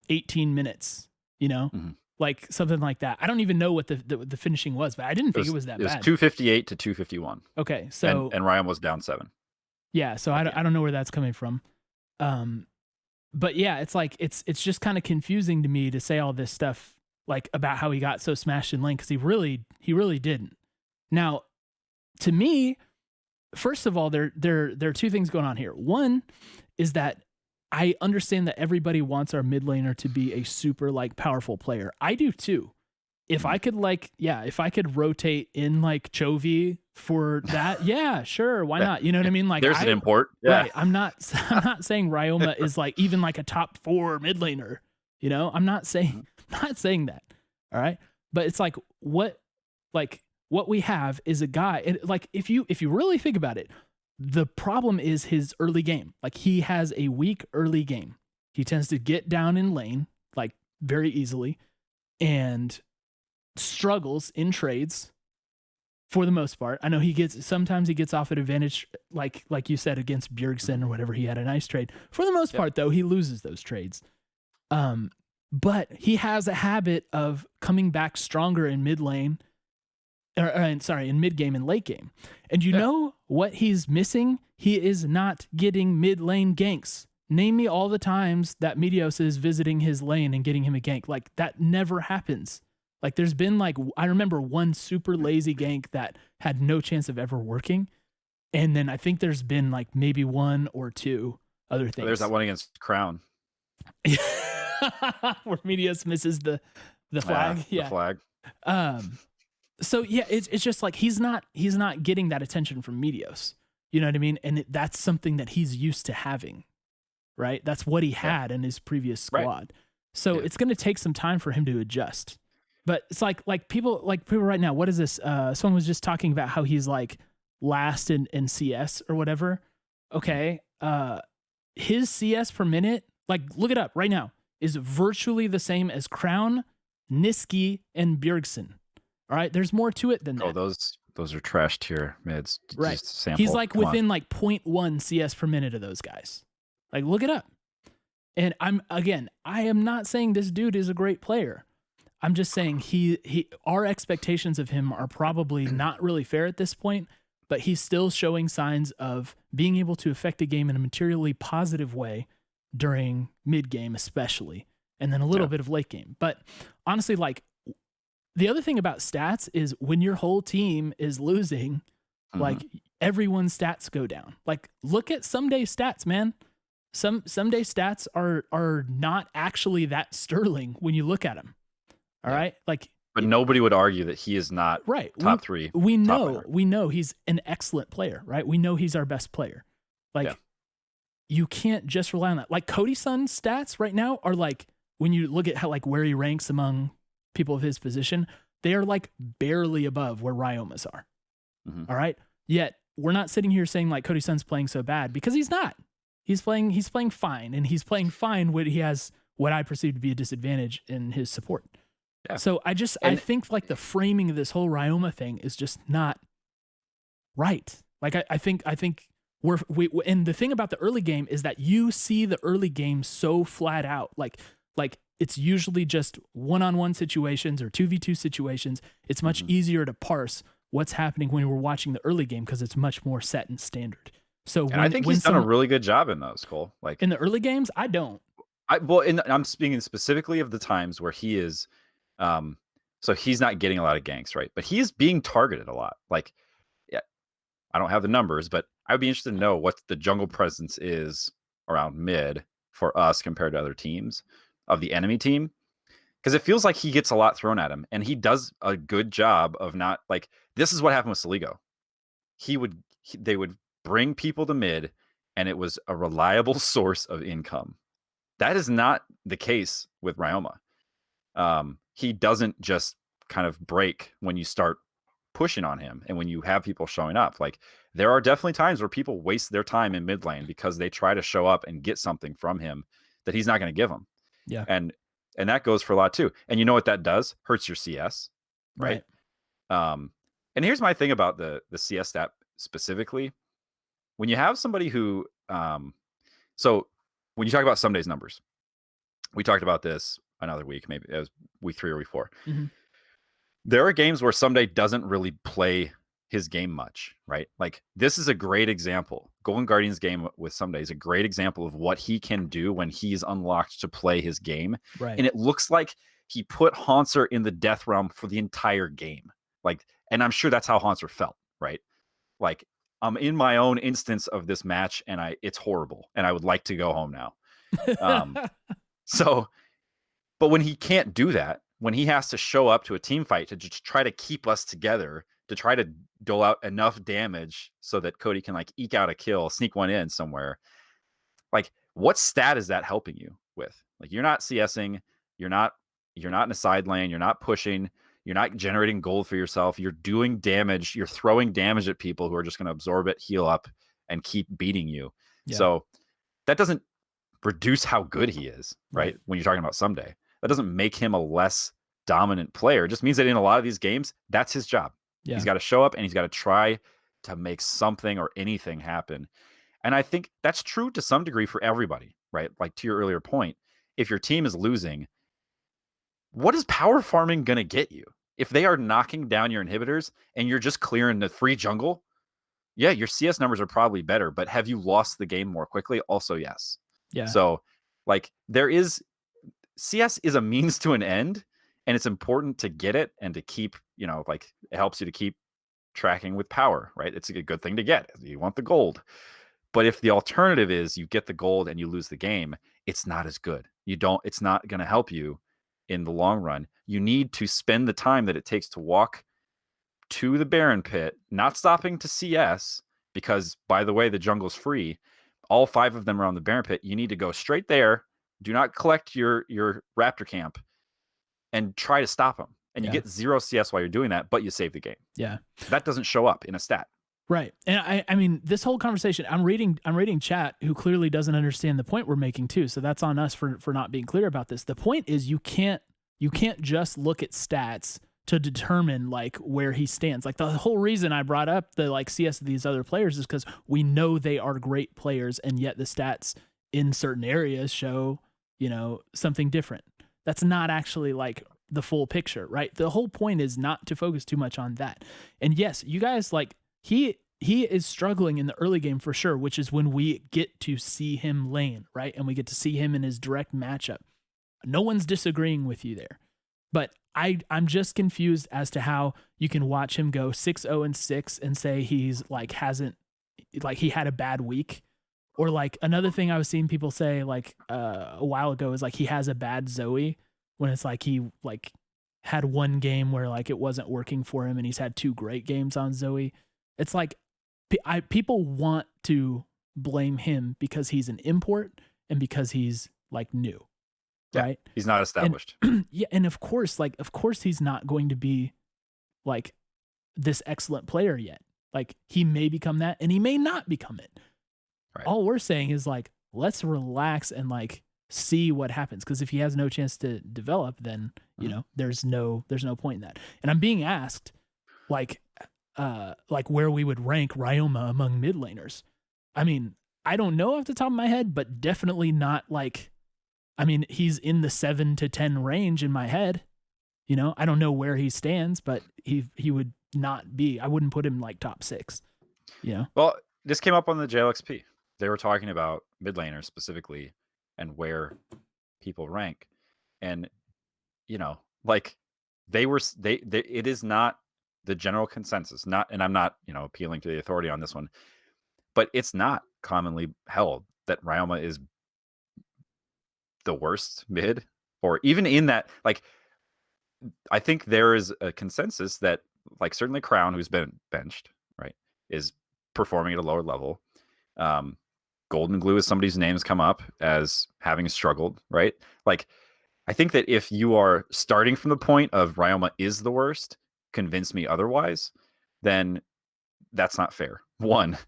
18 minutes, you know, like something like that. I don't even know what the finishing was, but I didn't think it was that bad. It was 258 to 251. Okay. So, and Ryoma was down 7. Yeah. So I don't know where that's coming from. But yeah, it's like, it's just kind of confusing to me to say all this stuff like about how he got so smashed in lane. Cause he really didn't. Now, to me, first of all, there are 2 things going on here. One is that I understand that everybody wants our mid laner to be a super like powerful player. I do too. If I could rotate in like Chovy for that, yeah, sure, why not? You know what I mean? Like there's an import. Yeah. Right. I'm not saying Ryoma is like even like a top 4 mid laner. You know, I'm not saying that. All right. But it's like what we have is a guy, and like if you really think about it, the problem is his early game. Like he has a weak early game. He tends to get down in lane like very easily and struggles in trades for the most part. I know sometimes he gets off at advantage, like you said, against Bjergsen or whatever. He had a nice trade. For the most part, though, he loses those trades. But he has a habit of coming back stronger in mid lane, in mid game and late game. And you know what he's missing? He is not getting mid lane ganks. Name me all the times that Meteos is visiting his lane and getting him a gank. Like that never happens. Like there's been I remember one super lazy gank that had no chance of ever working. And then I think there's been like maybe one or two other things. There's that one against Crown. Where Meteos misses the flag. The flag. So yeah, it's just like he's not getting that attention from Meteos. You know what I mean? And that's something that he's used to having, right? That's what he had in his previous squad. Right. So it's going to take some time for him to adjust. But it's like people right now. What is this? Someone was just talking about how he's like last in CS or whatever. Okay, his CS per minute, like look it up right now, is virtually the same as Crown, Niski, and Bjergsen. All right, there's more to it than that. Oh, those are trash tier mids. Right. Just sample. He's like within like 0.1 CS per minute of those guys. Like look it up. And I am not saying this dude is a great player. I'm just saying our expectations of him are probably not really fair at this point, but he's still showing signs of being able to affect a game in a materially positive way during mid game, especially, and then a little bit of late game. But honestly, like the other thing about stats is when your whole team is losing, like everyone's stats go down. Like look at Ssumday stats, man. Ssumday stats are not actually that sterling when you look at them. All right. Like, but nobody would argue that he is not top three. We know he's an excellent player, right? We know he's our best player. Like you can't just rely on that. Like Cody Sun's stats right now are like, when you look at how like where he ranks among people of his position, they are like barely above where Ryoma's are. All right. Yet we're not sitting here saying like Cody Sun's playing so bad, because he's not. He's playing fine, and he's playing fine when he has what I perceive to be a disadvantage in his support. Yeah. So I think like the framing of this whole Ryoma thing is just not right. Like I think we and the thing about the early game is that you see the early game so flat out. Like it's usually just one-on-one situations or 2v2 situations. It's much easier to parse what's happening when we're watching the early game because it's much more set and standard. So I think he's done a really good job in those, Cole. Like in the early games, I don't. I'm speaking specifically of the times where he is. So he's not getting a lot of ganks, right? But he's being targeted a lot. Like, yeah, I don't have the numbers, but I would be interested to know what the jungle presence is around mid for us compared to other teams of the enemy team. Because it feels like he gets a lot thrown at him, and he does a good job of not like. This is what happened with Saligo. They would bring people to mid, and it was a reliable source of income. That is not the case with Ryoma. He doesn't just kind of break when you start pushing on him and when you have people showing up. Like there are definitely times where people waste their time in mid lane because they try to show up and get something from him that he's not going to give them. Yeah. And that goes for a lot too. And you know what that does? Hurts your CS. Right. And here's my thing about the CS stat specifically. When you have somebody who, so when you talk about Ssumday's numbers, we talked about this another week, maybe it was week 3 or week 4. There are games where Ssumday doesn't really play his game much, right? Like this is a great example. Golden Guardian's game with Ssumday is a great example of what he can do when he's unlocked to play his game. Right. And it looks like he put Hauntzer in the death realm for the entire game. Like, and I'm sure that's how Hauntzer felt, right? Like I'm in my own instance of this match and it's horrible and I would like to go home now. But when he can't do that, when he has to show up to a team fight to just try to keep us together, to try to dole out enough damage so that Cody can like eke out a kill, sneak one in somewhere. Like what stat is that helping you with? Like you're not CSing, you're not in a side lane, you're not pushing, You're not generating gold for yourself. You're doing damage. You're throwing damage at people who are just going to absorb it, heal up, and keep beating you. Yeah. So that doesn't reduce how good he is, right? When you're talking about Ssumday, that doesn't make him a less dominant player. It just means that in a lot of these games, that's his job. Yeah. He's got to show up and he's got to try to make something or anything happen. And I think that's true to some degree for everybody, right? Like to your earlier point, if your team is losing, what is power farming going to get you? If they are knocking down your inhibitors and you're just clearing the free jungle, yeah, your CS numbers are probably better, but have you lost the game more quickly? Also, yes. Yeah. So, like, CS is a means to an end, and it's important to get it and to keep, like, it helps you to keep tracking with power, right? It's a good thing to get. You want the gold. But if the alternative is you get the gold and you lose the game, it's not as good. It's not going to help you in the long run. You need to spend the time that it takes to walk to the Baron pit, not stopping to CS, because, by the way, the jungle's free. All 5 of them are on the Baron pit. You need to go straight there. Do not collect your Raptor camp and try to stop them. And you get 0 CS while you're doing that, but you save the game. Yeah. That doesn't show up in a stat. Right. And I mean, this whole conversation, I'm reading chat who clearly doesn't understand the point we're making too. So that's on us for not being clear about this. The point is you can't just look at stats to determine like where he stands. Like the whole reason I brought up the like CS of these other players is because we know they are great players, and yet the stats in certain areas show, something different. That's not actually like the full picture, right? The whole point is not to focus too much on that. And yes, you guys, like, he is struggling in the early game for sure, which is when we get to see him lane, right? And we get to see him in his direct matchup. No one's disagreeing with you there. But I'm just confused as to how you can watch him go 6-0-6 and say he's like he had a bad week. Or like another thing I was seeing people say like a while ago is like he has a bad Zoe, when it's like he like had one game where like it wasn't working for him and he's had 2 great games on Zoe. It's like people want to blame him because he's an import and because he's like new, right? He's not established. And, yeah, and of course he's not going to be like this excellent player yet. Like he may become that and he may not become it. Right. All we're saying is like, let's relax and like see what happens. Because if he has no chance to develop, then there's no point in that. And I'm being asked like where we would rank Ryoma among mid laners. I mean, I don't know off the top of my head, but definitely not like, I mean, he's in the 7 to 10 range in my head. I don't know where he stands, but he would not be. I wouldn't put him like top 6. Well, this came up on the JLXP. They were talking about mid laners specifically and where people rank. And, like it is not the general consensus, and I'm not, appealing to the authority on this one, but it's not commonly held that Ryoma is the worst mid, or even in that, like, I think there is a consensus that, like, certainly Crown, who's been benched, right, is performing at a lower level. Golden Glue is somebody's name's come up as having struggled, right? Like, I think that if you are starting from the point of Ryoma is the worst, convince me otherwise, then that's not fair. 1.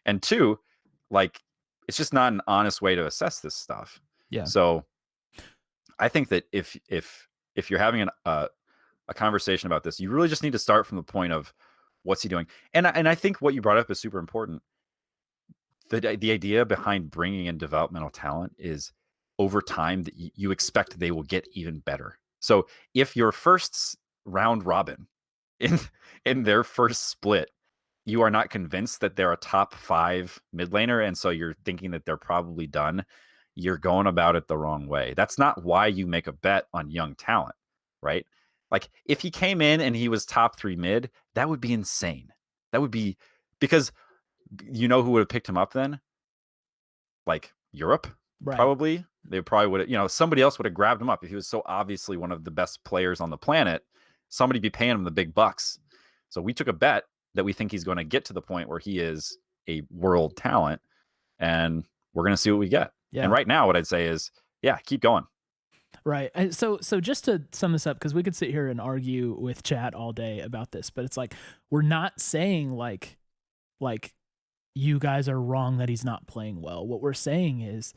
And 2, like, it's just not an honest way to assess this stuff. Yeah. So I think that if you're having a conversation about this, you really just need to start from the point of what's he doing. And I think what you brought up is super important. The idea behind bringing in developmental talent is over time that you expect they will get even better. So if your first round robin in their first split, you are not convinced that they're a top 5 mid laner, and so you're thinking that they're probably done, you're going about it the wrong way. That's not why you make a bet on young talent, right? Like, if he came in and he was top 3 mid, that would be insane. That would be, because who would have picked him up then? Like, Europe, right. Probably. They probably would have, somebody else would have grabbed him up. If he was so obviously one of the best players on the planet, somebody be paying him the big bucks. So we took a bet that we think he's going to get to the point where he is a world talent, and we're going to see what we get. Yeah. And right now, what I'd say is, yeah, keep going. Right. And so just to sum this up, because we could sit here and argue with chat all day about this, but it's like we're not saying like you guys are wrong that he's not playing well. What we're saying is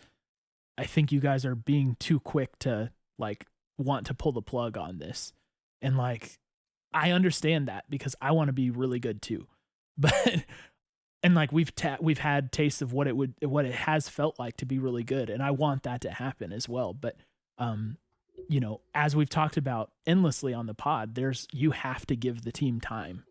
I think you guys are being too quick to like want to pull the plug on this. And like I understand that because I want to be really good too. But and like we've had tastes of what it has felt like to be really good, and I want that to happen as well. But you know, as we've talked about endlessly on the pod, you have to give the team time.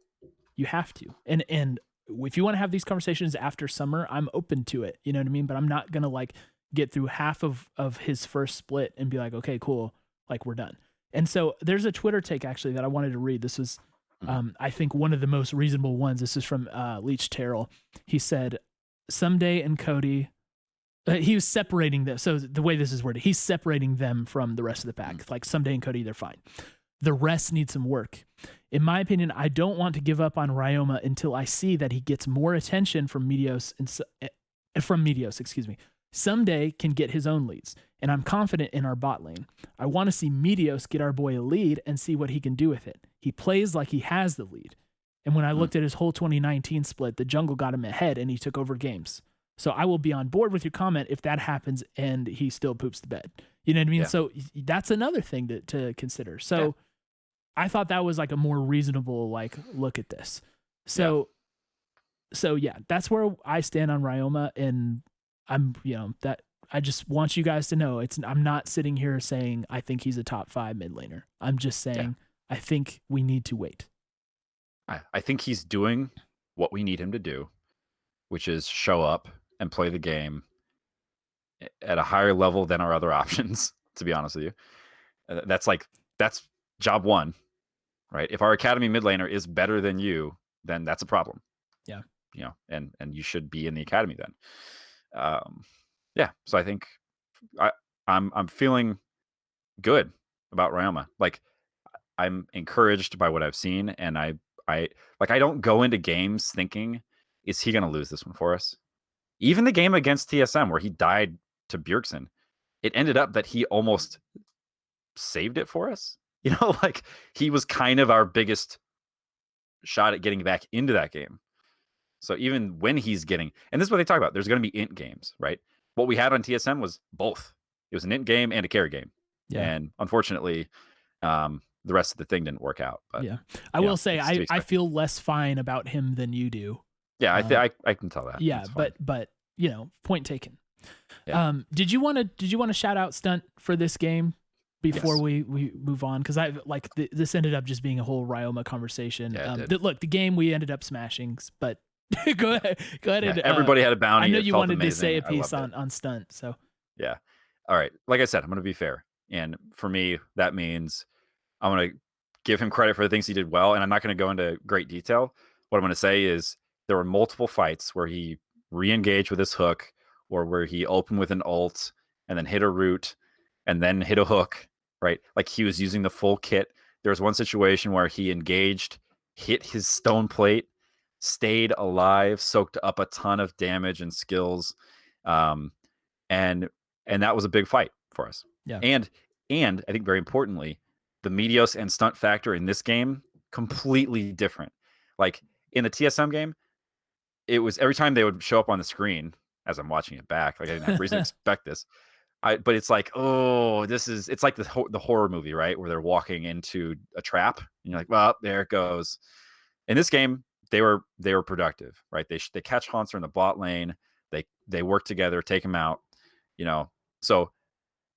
You have to. And if you want to have these conversations after summer, I'm open to it. You know what I mean? But I'm not gonna like get through half of his first split and be like, okay, cool, like we're done. And so there's a Twitter take actually that I wanted to read. This was I think one of the most reasonable ones. This is from Leech Terrell. He said, Ssumday and Cody, he was separating them. So the way this is worded, he's separating them from the rest of the pack. Like Ssumday and Cody, they're fine. The rest need some work. In my opinion, I don't want to give up on Ryoma until I see that he gets more attention from Meteos, excuse me. Ssumday can get his own leads, and I'm confident in our bot lane. I want to see Meteos get our boy a lead and see what he can do with it. He plays like he has the lead. And when I looked at his whole 2019 split, the jungle got him ahead and he took over games. So I will be on board with your comment if that happens and he still poops the bed. You know what I mean? Yeah. So that's another thing to consider. So I thought that was like a more reasonable like look at this. So yeah, that's where I stand on Ryoma, and I'm, you know, that I just want you guys to know I'm not sitting here saying I think he's a top 5 mid laner. I'm just saying I think we need to wait. I think he's doing what we need him to do, which is show up and play the game at a higher level than our other options, to be honest with you. That's job one, right? If our academy mid laner is better than you, then that's a problem. Yeah. You know, and you should be in the academy then. So I think I'm feeling good about Ryoma. Like I'm encouraged by what I've seen, and I don't go into games thinking, is he going to lose this one for us? Even the game against TSM where he died to Bjergsen, it ended up that he almost saved it for us. You know, like he was kind of our biggest shot at getting back into that game. So even when he's getting, and this is what they talk about, there's going to be int games, right? What we had on TSM was both. It was an int game and a carry game. Yeah. And unfortunately, the rest of the thing didn't work out. But yeah, I will say I feel less fine about him than you do. Yeah, I can tell that. Yeah, but you know, point taken. Yeah. Did you want to shout out Stunt for this game before we move on? Because I like this ended up just being a whole Ryoma conversation. Yeah, look, the game we ended up smashing, but go ahead. And, everybody had a bounty. I know you wanted to say a piece on Stunt. So yeah, all right. Like I said, I'm going to be fair, and for me, that means I'm going to give him credit for the things he did well, and I'm not going to go into great detail. What I'm going to say is there were multiple fights where he re-engaged with his hook, or where he opened with an ult and then hit a root and then hit a hook, right? Like he was using the full kit. There was one situation where he engaged, hit his stone plate, stayed alive, soaked up a ton of damage and skills. And that was a big fight for us. Yeah. And I think very importantly, the Meteos and Stunt factor in this game, completely different. Like in the TSM game, it was every time they would show up on the screen as I'm watching it back, like I didn't have reason to expect this. But it's like, it's like the horror movie, right? Where they're walking into a trap and you're like, well, there it goes. In this game, they were productive, right? They catch Hauntzer in the bot lane. They work together, take him out, you know. So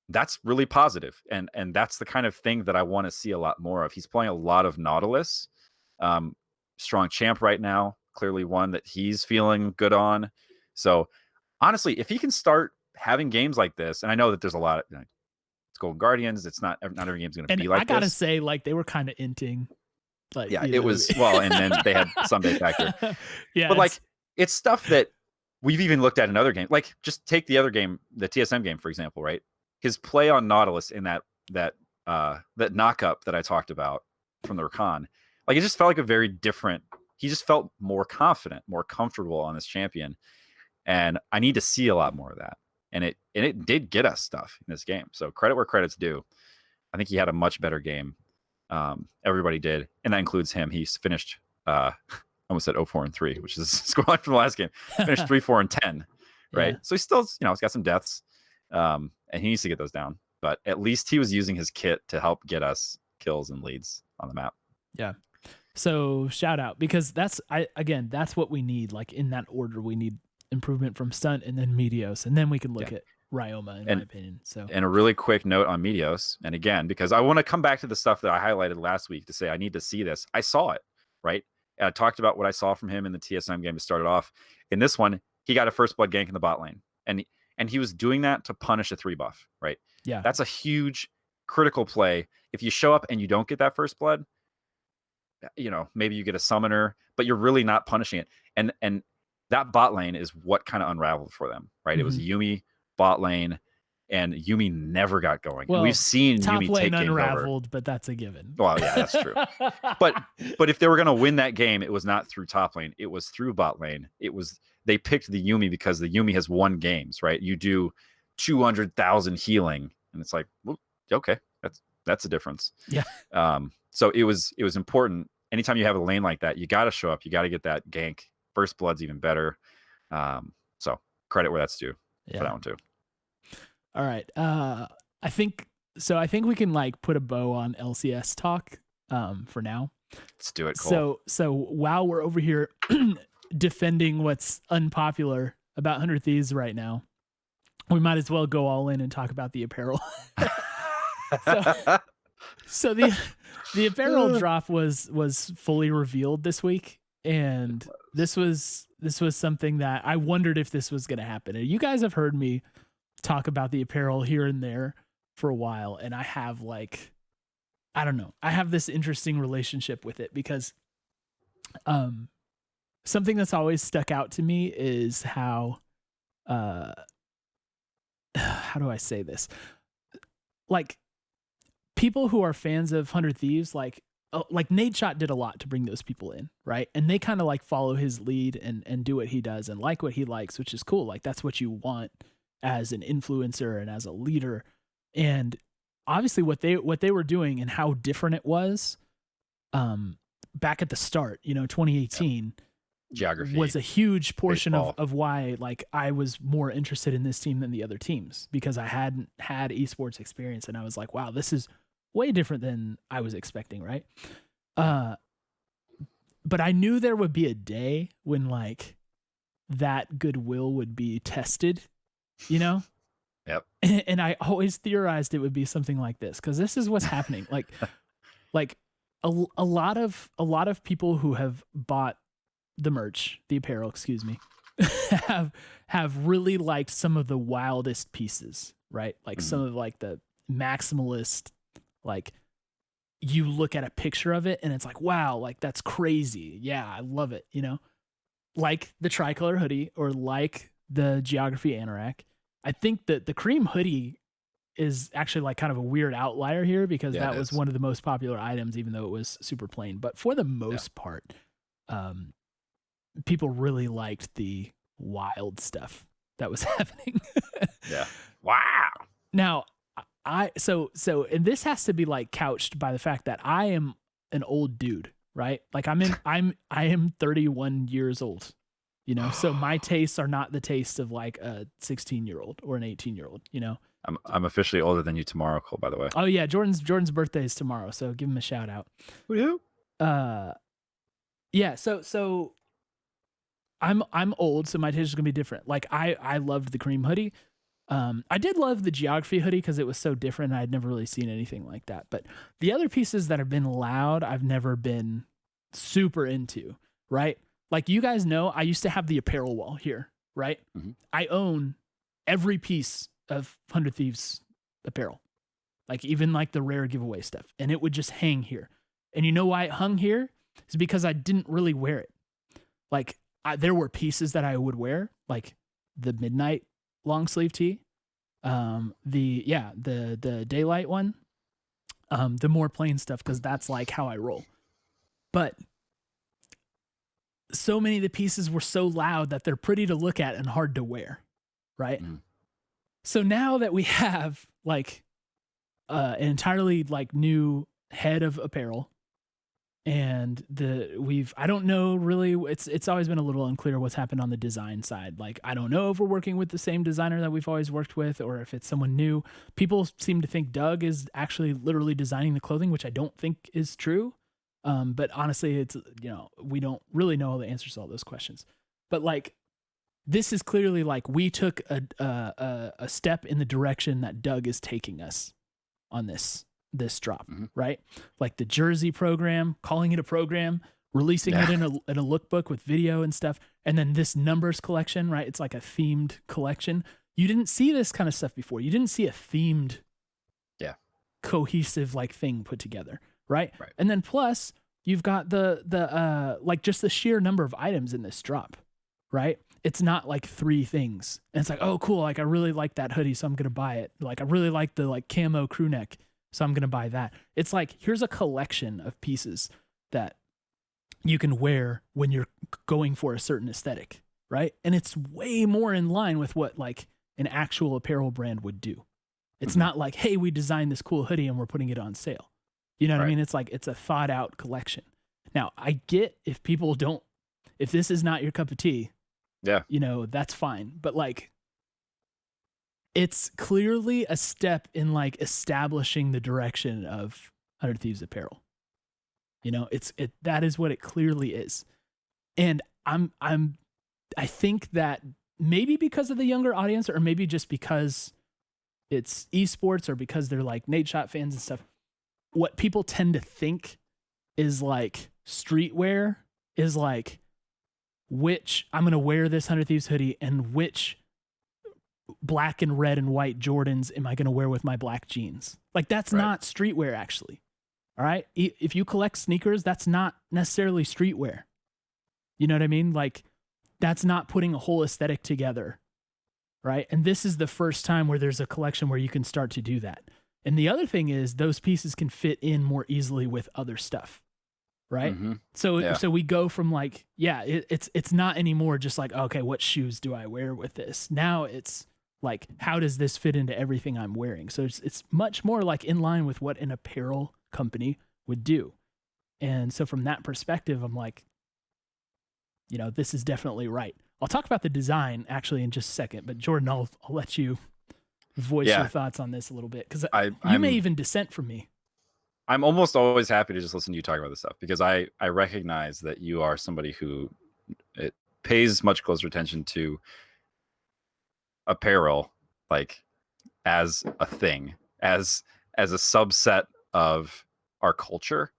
that's really positive. And that's the kind of thing that I want to see a lot more of. He's playing a lot of Nautilus. Strong champ right now, clearly one that he's feeling good on. So honestly, if he can start having games like this, and I know that there's a lot of, it's Golden Guardians, it's not every game's going to be like this. I gotta say, like they were kind of inting. Like, yeah, it was well, and then they had Ssumday factor. Yeah, but like it's stuff that we've even looked at in other games. Like just take the other game, the TSM game, for example, right? His play on Nautilus in that knock-up that I talked about from the Rakan, like it just felt like a very different. He just felt more confident, more comfortable on this champion, and I need to see a lot more of that. and it did get us stuff in this game. So credit where credit's due. I think he had a much better game. Everybody did, and that includes him. He's finished. I almost said 0-4-3, which is scoreline from the last game. Finished 3-4-10, right? Yeah. So he's still, he's got some deaths, and he needs to get those down. But at least he was using his kit to help get us kills and leads on the map. Yeah. So shout out, because that's what we need. Like in that order, we need improvement from Stunt and then Meteos, and then we can look at Ryoma, in my opinion. So, and a really quick note on Meteos, and again, because I want to come back to the stuff that I highlighted last week to say I need to see this. I saw it, right? And I talked about what I saw from him in the TSM game to start it off. In this one, he got a first blood gank in the bot lane, and he was doing that to punish a 3 buff, right? Yeah, that's a huge critical play. If you show up and you don't get that first blood, maybe you get a summoner, but you're really not punishing it. And that bot lane is what kind of unraveled for them, right? Mm-hmm. It was Yuumi bot lane, and Yuumi never got going. Well, and we've seen top Yuumi lane take games unraveled, over. but that's a given. Well, yeah, that's true. but if they were going to win that game, it was not through top lane. It was through bot lane. They picked the Yuumi because the Yuumi has won games, right? You do 200,000 healing, and it's like, well, okay, that's a difference. Yeah. So it was important. Anytime you have a lane like that, you got to show up. You got to get that gank. First blood's even better. So credit where that's due for that one too. All right. I think we can like put a bow on LCS talk for now. Let's do it, Cole. So while we're over here defending what's unpopular about 100 Thieves right now, we might as well go all in and talk about the apparel. So the apparel drop was fully revealed this week, and this was something that I wondered if this was going to happen. And you guys have heard me talk about the apparel here and there for a while, and I have I don't know, I have this interesting relationship with it because something that's always stuck out to me is how do I say this? Like, people who are fans of 100 Thieves, like Nadeshot did a lot to bring those people in, right? And they kind of like follow his lead and do what he does and like what he likes, which is cool. Like, that's what you want as an influencer and as a leader. And obviously what they were doing and how different it was back at the start, 2018. Geography was a huge portion baseball. of why like I was more interested in this team than the other teams, because I hadn't had esports experience, and I was like, wow, this is way different than I was expecting, right? But I knew there would be a day when like that goodwill would be tested, Yep. And I always theorized it would be something like this, because this is what's happening. Like a lot of people who have bought the merch, the apparel, excuse me, have really liked some of the wildest pieces, right? Like some of like the maximalist, like you look at a picture of it and it's like, wow, like that's crazy. Yeah, I love it, like the tricolor hoodie or like the geography anorak. I think that the cream hoodie is actually like kind of a weird outlier here, because that was one of the most popular items, even though it was super plain. But for the most part, people really liked the wild stuff that was happening. Yeah. Wow. Now, so and this has to be like couched by the fact that I am an old dude, right? Like I am 31 years old, so my tastes are not the taste of like a 16-year-old or an 18-year-old, I'm officially older than you tomorrow, Cole, by the way. Oh yeah, Jordan's birthday is tomorrow, so give him a shout out. Who? Yeah, so I'm old, so my taste is gonna be different. Like I loved the cream hoodie. I did love the geography hoodie because it was so different. I'd never really seen anything like that. But the other pieces that have been loud, I've never been super into, right? Like, you guys know, I used to have the apparel wall here, right? Mm-hmm. I own every piece of 100 Thieves apparel, like even like the rare giveaway stuff, and it would just hang here. And you know why it hung here? Is because I didn't really wear it. Like, there were pieces that I would wear, like the midnight long sleeve tee, the daylight one, the more plain stuff, because that's like how I roll. But so many of the pieces were so loud that they're pretty to look at and hard to wear, right? So now that we have like an entirely like new head of apparel, and I don't know really, it's always been a little unclear what's happened on the design side. Like I don't know if we're working with the same designer that we've always worked with or if it's someone new. People seem to think Doug is actually literally designing the clothing, which I don't think is true. But honestly, it's, you know, we don't really know all the answers to all those questions. But like this is clearly like we took a step in the direction that Doug is taking us on this drop, right? Like the jersey program, calling it a program, releasing it in a lookbook with video and stuff, and then this numbers collection, right? It's like a themed collection. You didn't see this kind of stuff before. You didn't see a themed, cohesive like thing put together, right? And then plus you've got the like just the sheer number of items in this drop, right? It's not like 3 things. And it's like, oh, cool. Like I really like that hoodie, so I'm going to buy it. Like I really like the like camo crew neck, so I'm going to buy that. It's like, here's a collection of pieces that you can wear when you're going for a certain aesthetic, right? And it's way more in line with what like an actual apparel brand would do. It's not like, hey, we designed this cool hoodie and we're putting it on sale. You know what I mean? It's like, it's a thought out collection. Now I get if this is not your cup of tea, you know, that's fine. But like, it's clearly a step in like establishing the direction of 100 Thieves apparel. You know, that is what it clearly is. And I think that maybe because of the younger audience, or maybe just because it's esports, or because they're like Nate Shot fans and stuff, what people tend to think is like streetwear is like, which I'm going to wear this 100 Thieves hoodie, and which black and red and white Jordans am I going to wear with my black jeans? Like that's not streetwear actually. All right. If you collect sneakers, that's not necessarily streetwear. You know what I mean? Like that's not putting a whole aesthetic together. Right. And this is the first time where there's a collection where you can start to do that. And the other thing is those pieces can fit in more easily with other stuff. Right. So we go from like, it's not anymore just like, okay, what shoes do I wear with this? Now it's like, how does this fit into everything I'm wearing? So it's much more like in line with what an apparel company would do. And so from that perspective, I'm like, you know, this is definitely right. I'll talk about the design actually in just a second, but Jordan, I'll let you voice your thoughts on this a little bit, because you may even dissent from me. I'm almost always happy to just listen to you talk about this stuff, because I recognize that you are somebody who pays much closer attention to apparel, like as a thing, as a subset of our culture.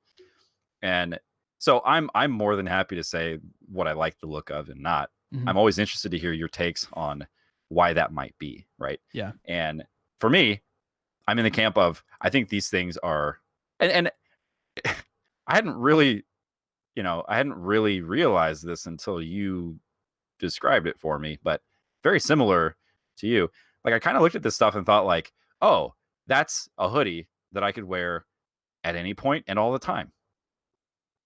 And so I'm more than happy to say what I like the look of and not. I'm always interested to hear your takes on why that might be, right? Yeah. And for me, I'm in the camp of, I think these things are, and I hadn't really realized this until you described it for me, but very similar to you. Like I kind of looked at this stuff and thought like, oh, that's a hoodie that I could wear at any point and all the time.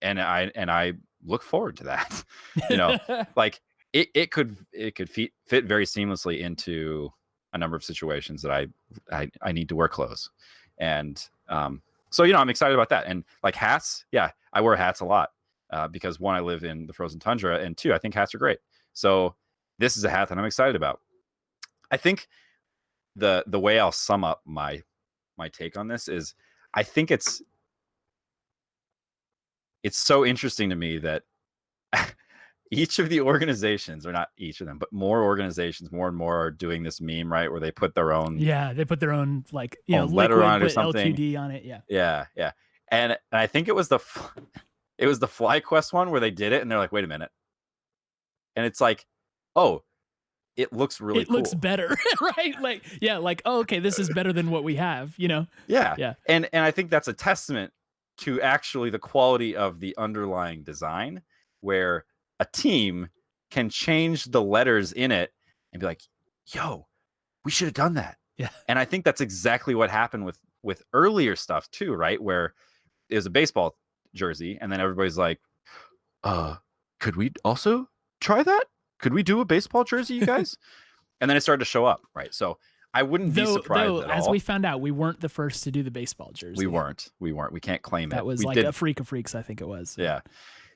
And I look forward to that. You know, like it could fit very seamlessly into a number of situations that I need to wear clothes. And so, you know, I'm excited about that. And like hats, I wear hats a lot because 1, I live in the frozen tundra, and 2, I think hats are great. So this is a hat that I'm excited about. I think the way I'll sum up my take on this is, I think it's so interesting to me that each of the organizations, or not each of them, but more organizations, more and more, are doing this meme, right, where they put their own they put their own like, you know, letter liquid, on it or something, LTD on it. Yeah. And I think it was the FlyQuest one where they did it, and they're like, wait a minute, and it's like, oh, it looks really cool. It looks better, right? Like, oh, okay, this is better than what we have, you know? Yeah. And I think that's a testament to actually the quality of the underlying design, where a team can change the letters in it and be like, yo, we should have done that. Yeah. And I think that's exactly what happened with earlier stuff too, right? Where it was a baseball jersey, and then everybody's like, could we also try that? Could we do a baseball jersey, you guys? And then it started to show up, right? So I wouldn't be surprised at as all. we found out, we weren't the first to do the baseball jersey. We weren't. We can't claim That it. was We like did. a Freak of Freaks, I think it was. Yeah.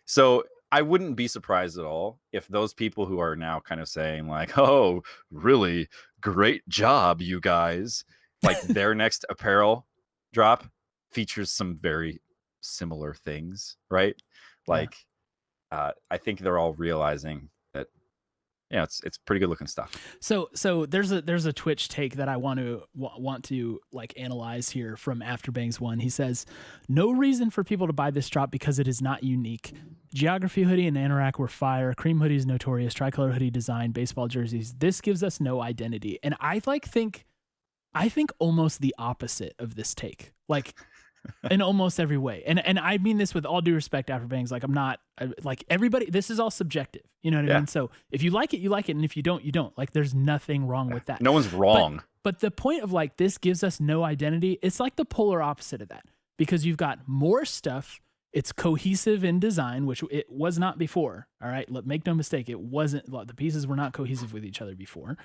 So I wouldn't be surprised at all if those people who are now kind of saying like, "Oh, really great job, you guys," like their next apparel drop features some very similar things, right? Like, I think they're all realizing that, yeah, it's pretty good looking stuff. So there's a Twitch take that I want to like analyze here from Afterbangs One. He says, "No reason for people to buy this drop because it is not unique. Geography hoodie and Anorak were fire. Cream hoodie is notorious. Tricolor hoodie design. Baseball jerseys. This gives us no identity." And I think almost the opposite of this take. Like. In almost every way. And I mean this with all due respect, Afterbangs. Like, I'm not like everybody, this is all subjective. You know what I mean? So if you like it, you like it. And if you don't, you don't. Like, there's nothing wrong with that. No one's wrong. But the point of like, this gives us no identity, it's like the polar opposite of that. Because you've got more stuff. It's cohesive in design, which it was not before. All right. Make no mistake. It wasn't, the pieces were not cohesive with each other before.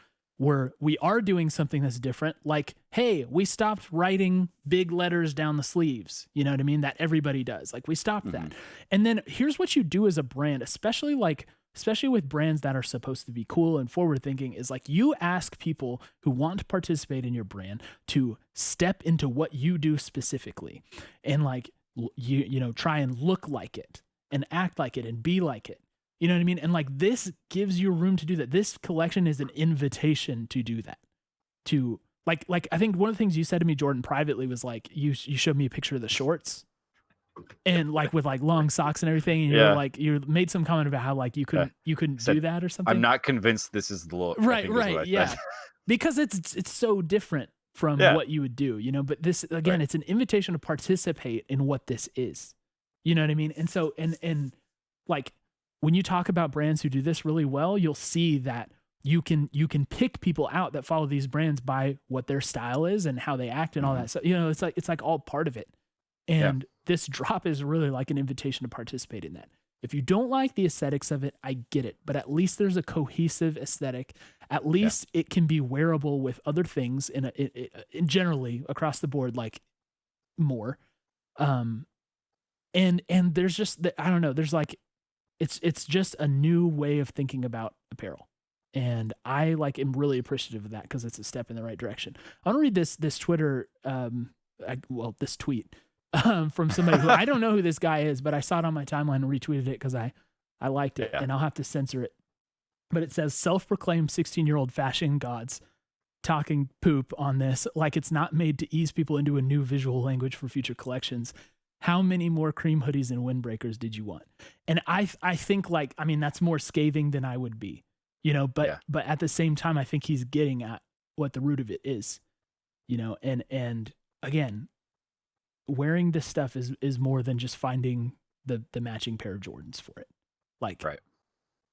We are doing something that's different. Like, hey, we stopped writing big letters down the sleeves. You know what I mean? That everybody does. Like, we stopped that. And then here's what you do as a brand, especially with brands that are supposed to be cool and forward thinking, is like you ask people who want to participate in your brand to step into what you do specifically and like, you know, try and look like it and act like it and be like it. You know what I mean? And like, this gives you room to do that. This collection is an invitation to do that. To like I think one of the things you said to me, Jordan, privately was like, you showed me a picture of the shorts and like with like long socks and everything. And you're like, you made some comment about how like you couldn't do that or something. I'm not convinced this is the look. Right. Yeah. Because it's so different from what you would do, you know, but this, again, it's an invitation to participate in what this is. You know what I mean? And so, and like, when you talk about brands who do this really well, you'll see that you can pick people out that follow these brands by what their style is and how they act and all that. So, you know, it's like all part of it. And this drop is really like an invitation to participate in that. If you don't like the aesthetics of it, I get it, but at least there's a cohesive aesthetic. At least it can be wearable with other things in generally across the board, like more. And there's just, I don't know, there's like, it's just a new way of thinking about apparel. And I like am really appreciative of that because it's a step in the right direction. I want to read this Twitter, this tweet from somebody who I don't know who this guy is, but I saw it on my timeline and retweeted it because I liked it and I'll have to censor it. But it says, self-proclaimed 16-year-old fashion gods talking poop on this like it's not made to ease people into a new visual language for future collections. How many more cream hoodies and windbreakers did you want? And I think like, I mean, that's more scathing than I would be, you know, but at the same time, I think he's getting at what the root of it is, you know, and again, wearing this stuff is more than just finding the matching pair of Jordans for it. Like,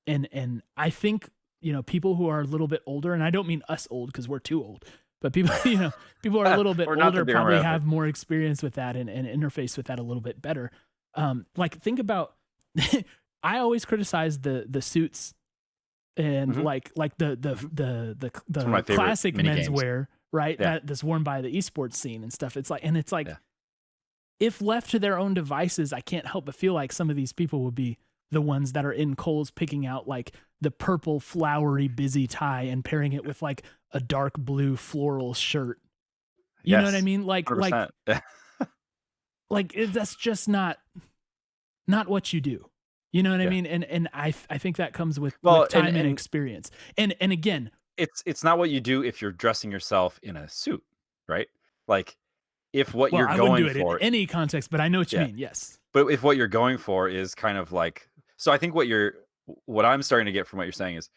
and I think, you know, people who are a little bit older, and I don't mean us old because we're too old, but people, you know, people are a little bit older, probably have more experience with that and interface with that a little bit better. Like, think about, I always criticize the suits and like the classic menswear, right? That's worn by the esports scene and stuff. It's like, if left to their own devices, I can't help but feel like some of these people would be the ones that are in Kohl's picking out like the purple flowery busy tie and pairing it with like a dark blue floral shirt. You know what I mean? Like, 100%. like that's just not what you do. You know what I mean? And I think that comes with time and experience. And again, it's not what you do if you're dressing yourself in a suit, right? Like, if what you're I going wouldn't do it for in any context, but I know what you mean. Yes. But if what you're going for is kind of like, so I think what I'm starting to get from what you're saying is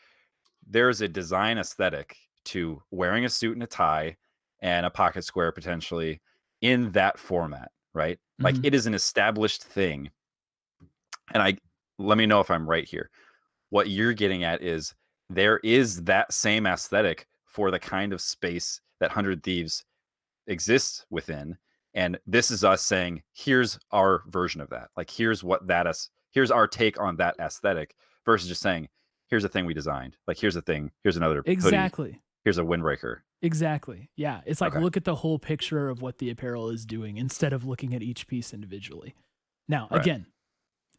there's a design aesthetic to wearing a suit and a tie and a pocket square potentially in that format, right? Like, it is an established thing. And let me know if I'm right here. What you're getting at is there is that same aesthetic for the kind of space that 100 Thieves exists within. And this is us saying, here's our version of that. Like, here's our take on that aesthetic versus just saying, here's a thing we designed. Like, here's a thing, here's another hoodie, here's a windbreaker. Exactly. Yeah. It's like, Okay. look at the whole picture of what the apparel is doing instead of looking at each piece individually. Now, Right. again,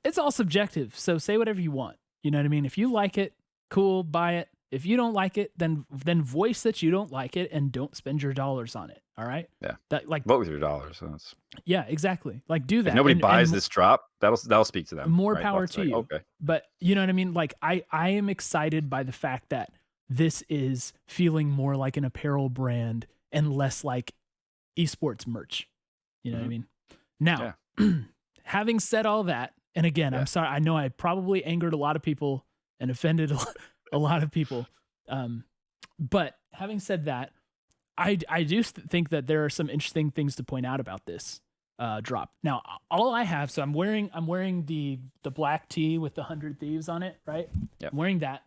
it's all subjective. So say whatever you want. You know what I mean? If you like it, cool, buy it. If you don't like it, then voice that you don't like it and don't spend your dollars on it. All right? Yeah. That like Vote with your dollars. So yeah, exactly. Like do that. if nobody buys and this drop, that'll speak to them. more right? power They'll to say, you. okay. But you know what I mean? Like I am excited by the fact that this is feeling more like an apparel brand and less like esports merch. You know what I mean? Now, having said all that, and again, I'm sorry, I know I probably angered a lot of people and offended a lot of people. But having said that, I do think that there are some interesting things to point out about this drop. Now, all I have, so I'm wearing the black tee with the 100 Thieves on it, right? Yep. I'm wearing that.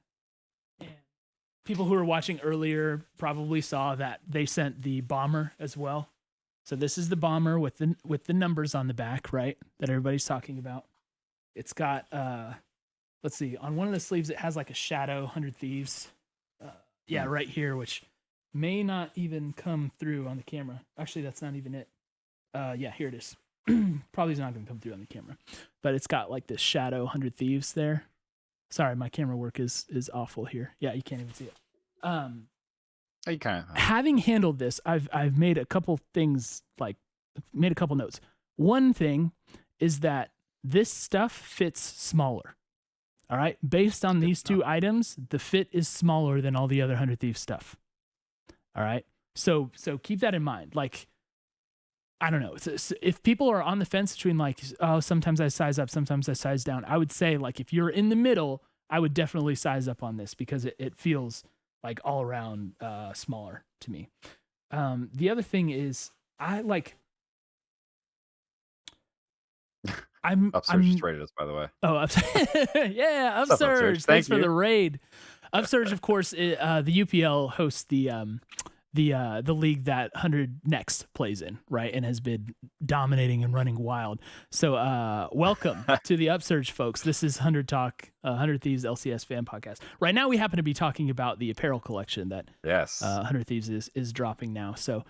And people who were watching earlier probably saw that they sent the bomber as well. So this is the bomber with the numbers on the back, right? That everybody's talking about. It's got let's see, on one of the sleeves it has like a shadow 100 Thieves. Right here, which may not even come through on the camera. Actually, that's not even it. Here it is. Probably is not going to come through on the camera, but it's got like this shadow 100 Thieves there. Sorry, my camera work is awful here. Yeah, you can't even see it. You kind of having handled this, I've made a couple things, like made a couple notes. One thing is that this stuff fits smaller. All right, based on these two items, the fit is smaller than all the other 100 Thieves stuff. All right, so keep that in mind. Like, I don't know, if people are on the fence between like, oh, sometimes I size up, sometimes I size down, I would say like if you're in the middle, I would definitely size up on this because it feels like all around smaller to me. The other thing is I'm Upsurge just rated us, by the way. Oh, yeah, Upsurge. Thanks for the raid. Upsurge, of course, the UPL hosts the league that 100 Next plays in, right, and has been dominating and running wild. So, welcome to the Upsurge, folks. This is 100 Talk, 100 Thieves LCS fan podcast. Right now, we happen to be talking about the apparel collection that 100 Thieves is dropping now. So,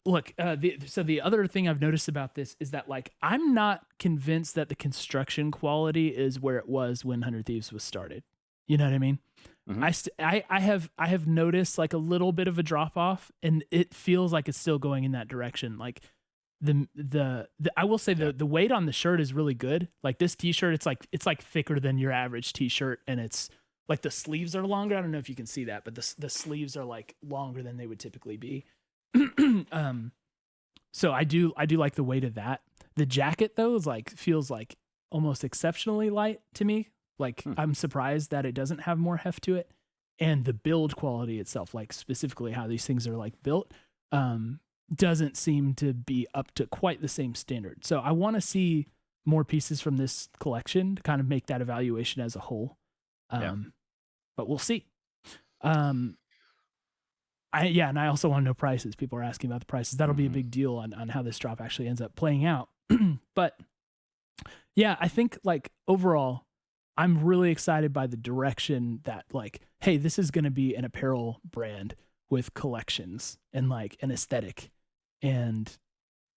look, the other thing I've noticed about this is that like I'm not convinced that the construction quality is where it was when 100 Thieves was started. You know what I mean? Mm-hmm. I have noticed like a little bit of a drop off, and it feels like it's still going in that direction. Like the I will say the weight on the shirt is really good. Like this t-shirt, it's like thicker than your average t-shirt, and it's like the sleeves are longer. I don't know if you can see that, but the sleeves are like longer than they would typically be. So I do like the weight of that. The jacket though is like feels like almost exceptionally light to me. Like I'm surprised that it doesn't have more heft to it. And the build quality itself, like specifically how these things are like built, doesn't seem to be up to quite the same standard. So I want to see more pieces from this collection to kind of make that evaluation as a whole. But we'll see. And I also want to know prices. People are asking about the prices. That'll be a big deal on how this drop actually ends up playing out. But yeah, I think like overall, I'm really excited by the direction that like, hey, this is going to be an apparel brand with collections and like an aesthetic and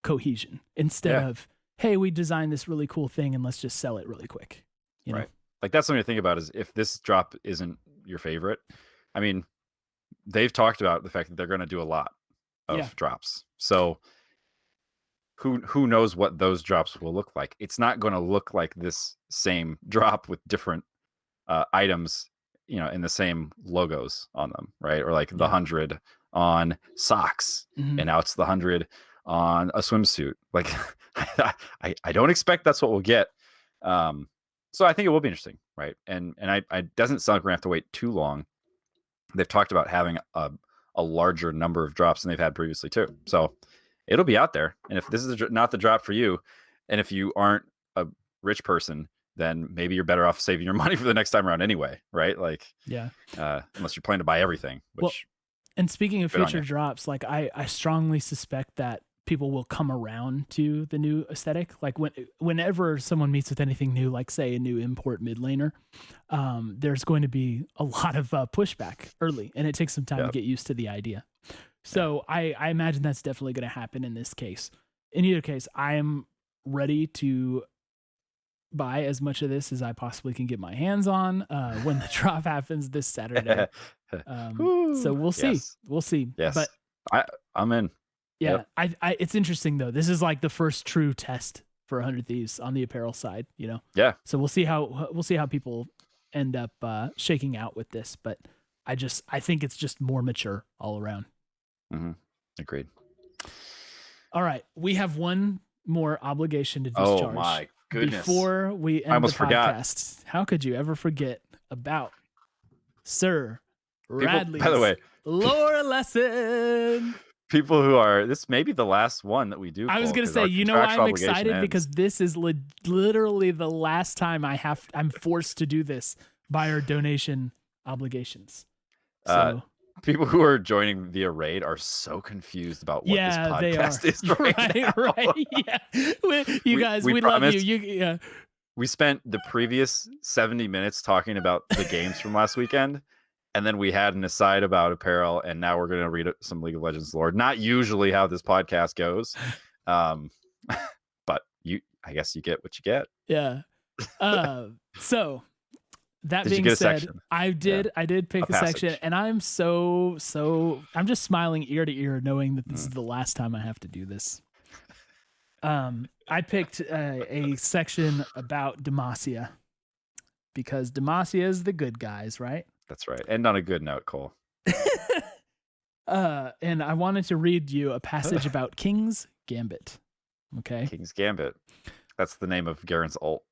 cohesion instead of, hey, we designed this really cool thing and let's just sell it really quick. You know? Like that's something to think about is if this drop isn't your favorite, I mean, they've talked about the fact that they're going to do a lot of drops. So who knows what those drops will look like? It's not going to look like this same drop with different items, you know, in the same logos on them, right? Or like the 100 on socks, and now it's the 100 on a swimsuit. Like I don't expect that's what we'll get. So I think it will be interesting, right? And it doesn't sound like we're gonna have to wait too long. They've talked about having a larger number of drops than they've had previously too. So it'll be out there. And if this is not the drop for you, and if you aren't a rich person, then maybe you're better off saving your money for the next time around anyway, right? Like, unless you're planning to buy everything. And speaking of future drops, like I strongly suspect that people will come around to the new aesthetic. Like whenever someone meets with anything new, like say a new import mid laner, there's going to be a lot of pushback early, and it takes some time to get used to the idea. So I imagine that's definitely going to happen in this case. In either case, I am ready to buy as much of this as I possibly can get my hands on when the drop happens this Saturday. So we'll see. Yes. We'll see. Yes. But I'm in. Yeah, I it's interesting though. This is like the first true test for 100 Thieves on the apparel side, you know. Yeah. So we'll see how people end up shaking out with this, but I think it's just more mature all around. Mm-hmm. Agreed. All right, we have one more obligation to discharge. Oh my goodness! Before we end the podcast, forgot. How could you ever forget about Sir Radley's by the way, lore lesson? People who are, this may be the last one that we do. I was going to say, you know why I'm excited? Because this is literally the last time I'm forced to do this by our donation obligations. So people who are joining via raid are so confused about what this podcast is right now. Right. You guys, we love you. We spent the previous 70 minutes talking about the games from last weekend. And then we had an aside about apparel, and now we're going to read some League of Legends lore. Not usually how this podcast goes, but I guess you get what you get. Yeah. So that being said, I did pick a section, and I'm I'm just smiling ear to ear, knowing that this is the last time I have to do this. I picked a section about Demacia because Demacia is the good guys, right? That's right. End on a good note, Cole. And I wanted to read you a passage about King's Gambit. Okay. King's Gambit. That's the name of Garen's ult.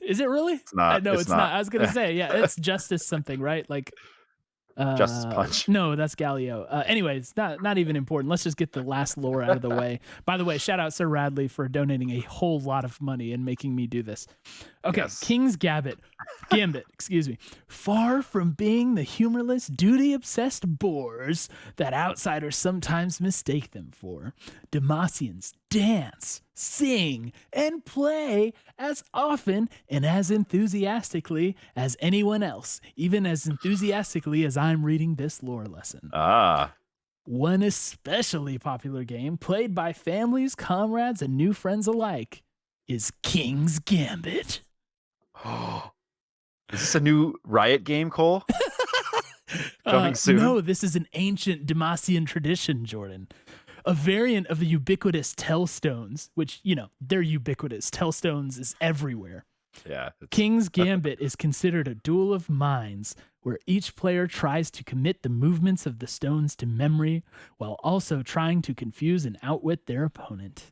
Is it really? It's not. No, it's not. I was going to say, yeah, it's Justice something, right? Like Justice Punch. No, that's Galio. Anyways, not even important. Let's just get the last lore out of the way. By the way, shout out Sir Radley for donating a whole lot of money and making me do this. Okay, yes. King's Gambit, excuse me. Far from being the humorless, duty-obsessed bores that outsiders sometimes mistake them for, Demacians dance, sing, and play as often and as enthusiastically as anyone else, even as enthusiastically as I'm reading this lore lesson. One especially popular game played by families, comrades, and new friends alike is King's Gambit. Is this a new Riot game, Cole? Coming soon? No, this is an ancient Demacian tradition, Jordan. A variant of the ubiquitous Tellstones, which, you know, they're ubiquitous. Tellstones is everywhere. Yeah. King's Gambit is considered a duel of minds where each player tries to commit the movements of the stones to memory while also trying to confuse and outwit their opponent.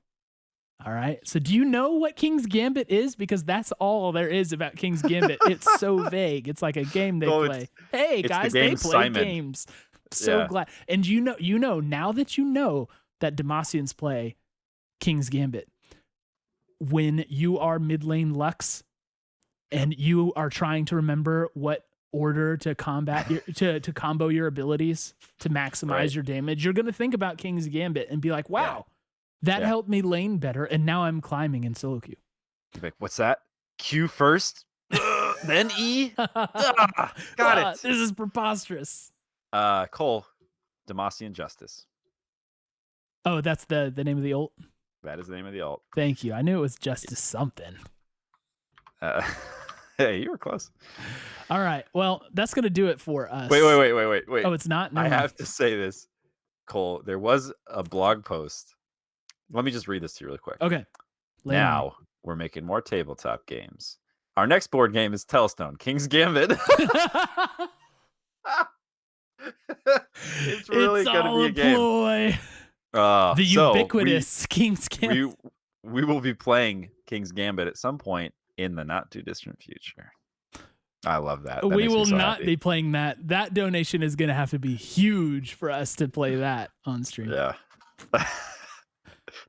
All right. So do you know what King's Gambit is? Because that's all there is about King's Gambit. It's so vague. It's like a game they play. Hey, guys, they play games. So glad. And you know, now that you know that Demacians play King's Gambit, when you are mid lane Lux and you are trying to remember what order to combat to combo your abilities to maximize your damage, you're going to think about King's Gambit and be like, wow, that helped me lane better, and now I'm climbing in solo queue. Like, what's that? Q first, then E? Got it. This is preposterous. Cole, Demacian Justice. Oh, that's the name of the ult? That is the name of the ult. Thank you. I knew it was Justice something. Hey, you were close. All right. Well, that's going to do it for us. Wait. Oh, it's not? I have to say this, Cole. There was a blog post. Let me just read this to you really quick. Okay. Now we're making more tabletop games. Our next board game is Tellstone, King's Gambit. It's really going to be a game. Ploy. The ubiquitous King's Gambit. We will be playing King's Gambit at some point in the not too distant future. I love that. We will not be playing that. That donation is going to have to be huge for us to play that on stream. Yeah.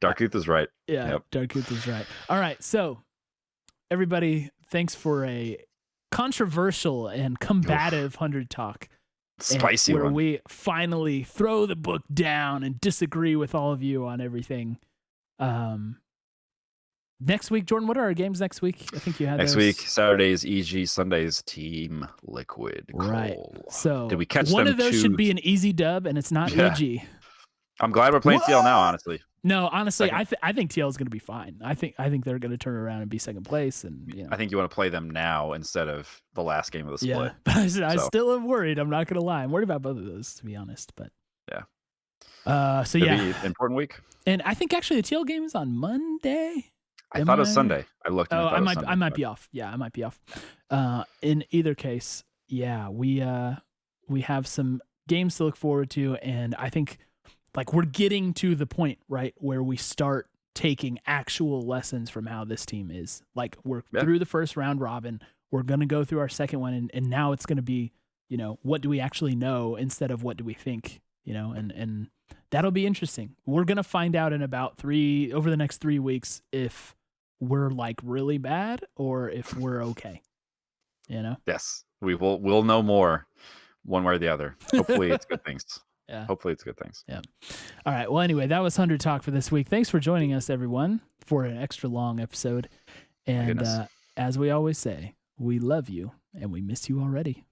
Darkuth is right. Yeah, yep. Darkuth is right. All right, so everybody, thanks for a controversial and combative 100 talk. Spicy where one. we finally throw the book down and disagree with all of you on everything. Next week, Jordan, what are our games next week? I think you had Next those. week, Saturday's EG, Sunday's Team Liquid Right. Coal. So did we catch one them of those should be an easy dub, and it's not EG. I'm glad we're playing TL now, honestly. No, honestly, I think TL is going to be fine. I think they're going to turn around and be second place, and I think you want to play them now instead of the last game of the split. Yeah, I still am worried. I'm not going to lie. I'm worried about both of those, to be honest. But yeah. So Could yeah, be an important week. And I think actually the TL game is on Monday. I thought it was Sunday. I looked. And I might be off. Yeah, I might be off. In either case, yeah, we have some games to look forward to, and I think like we're getting to the point, right, where we start taking actual lessons from how this team is. Like we're through the first round robin. We're gonna go through our second one, and now it's gonna be, what do we actually know instead of what do we think, and that'll be interesting. We're gonna find out in about over the next 3 weeks if we're like really bad or if we're okay. Yes, we'll know more one way or the other. Hopefully it's good things. Yeah. Hopefully it's good things. Yeah. All right. Well, anyway, that was 100 Talk for this week. Thanks for joining us, everyone, for an extra long episode. And as we always say, we love you and we miss you already.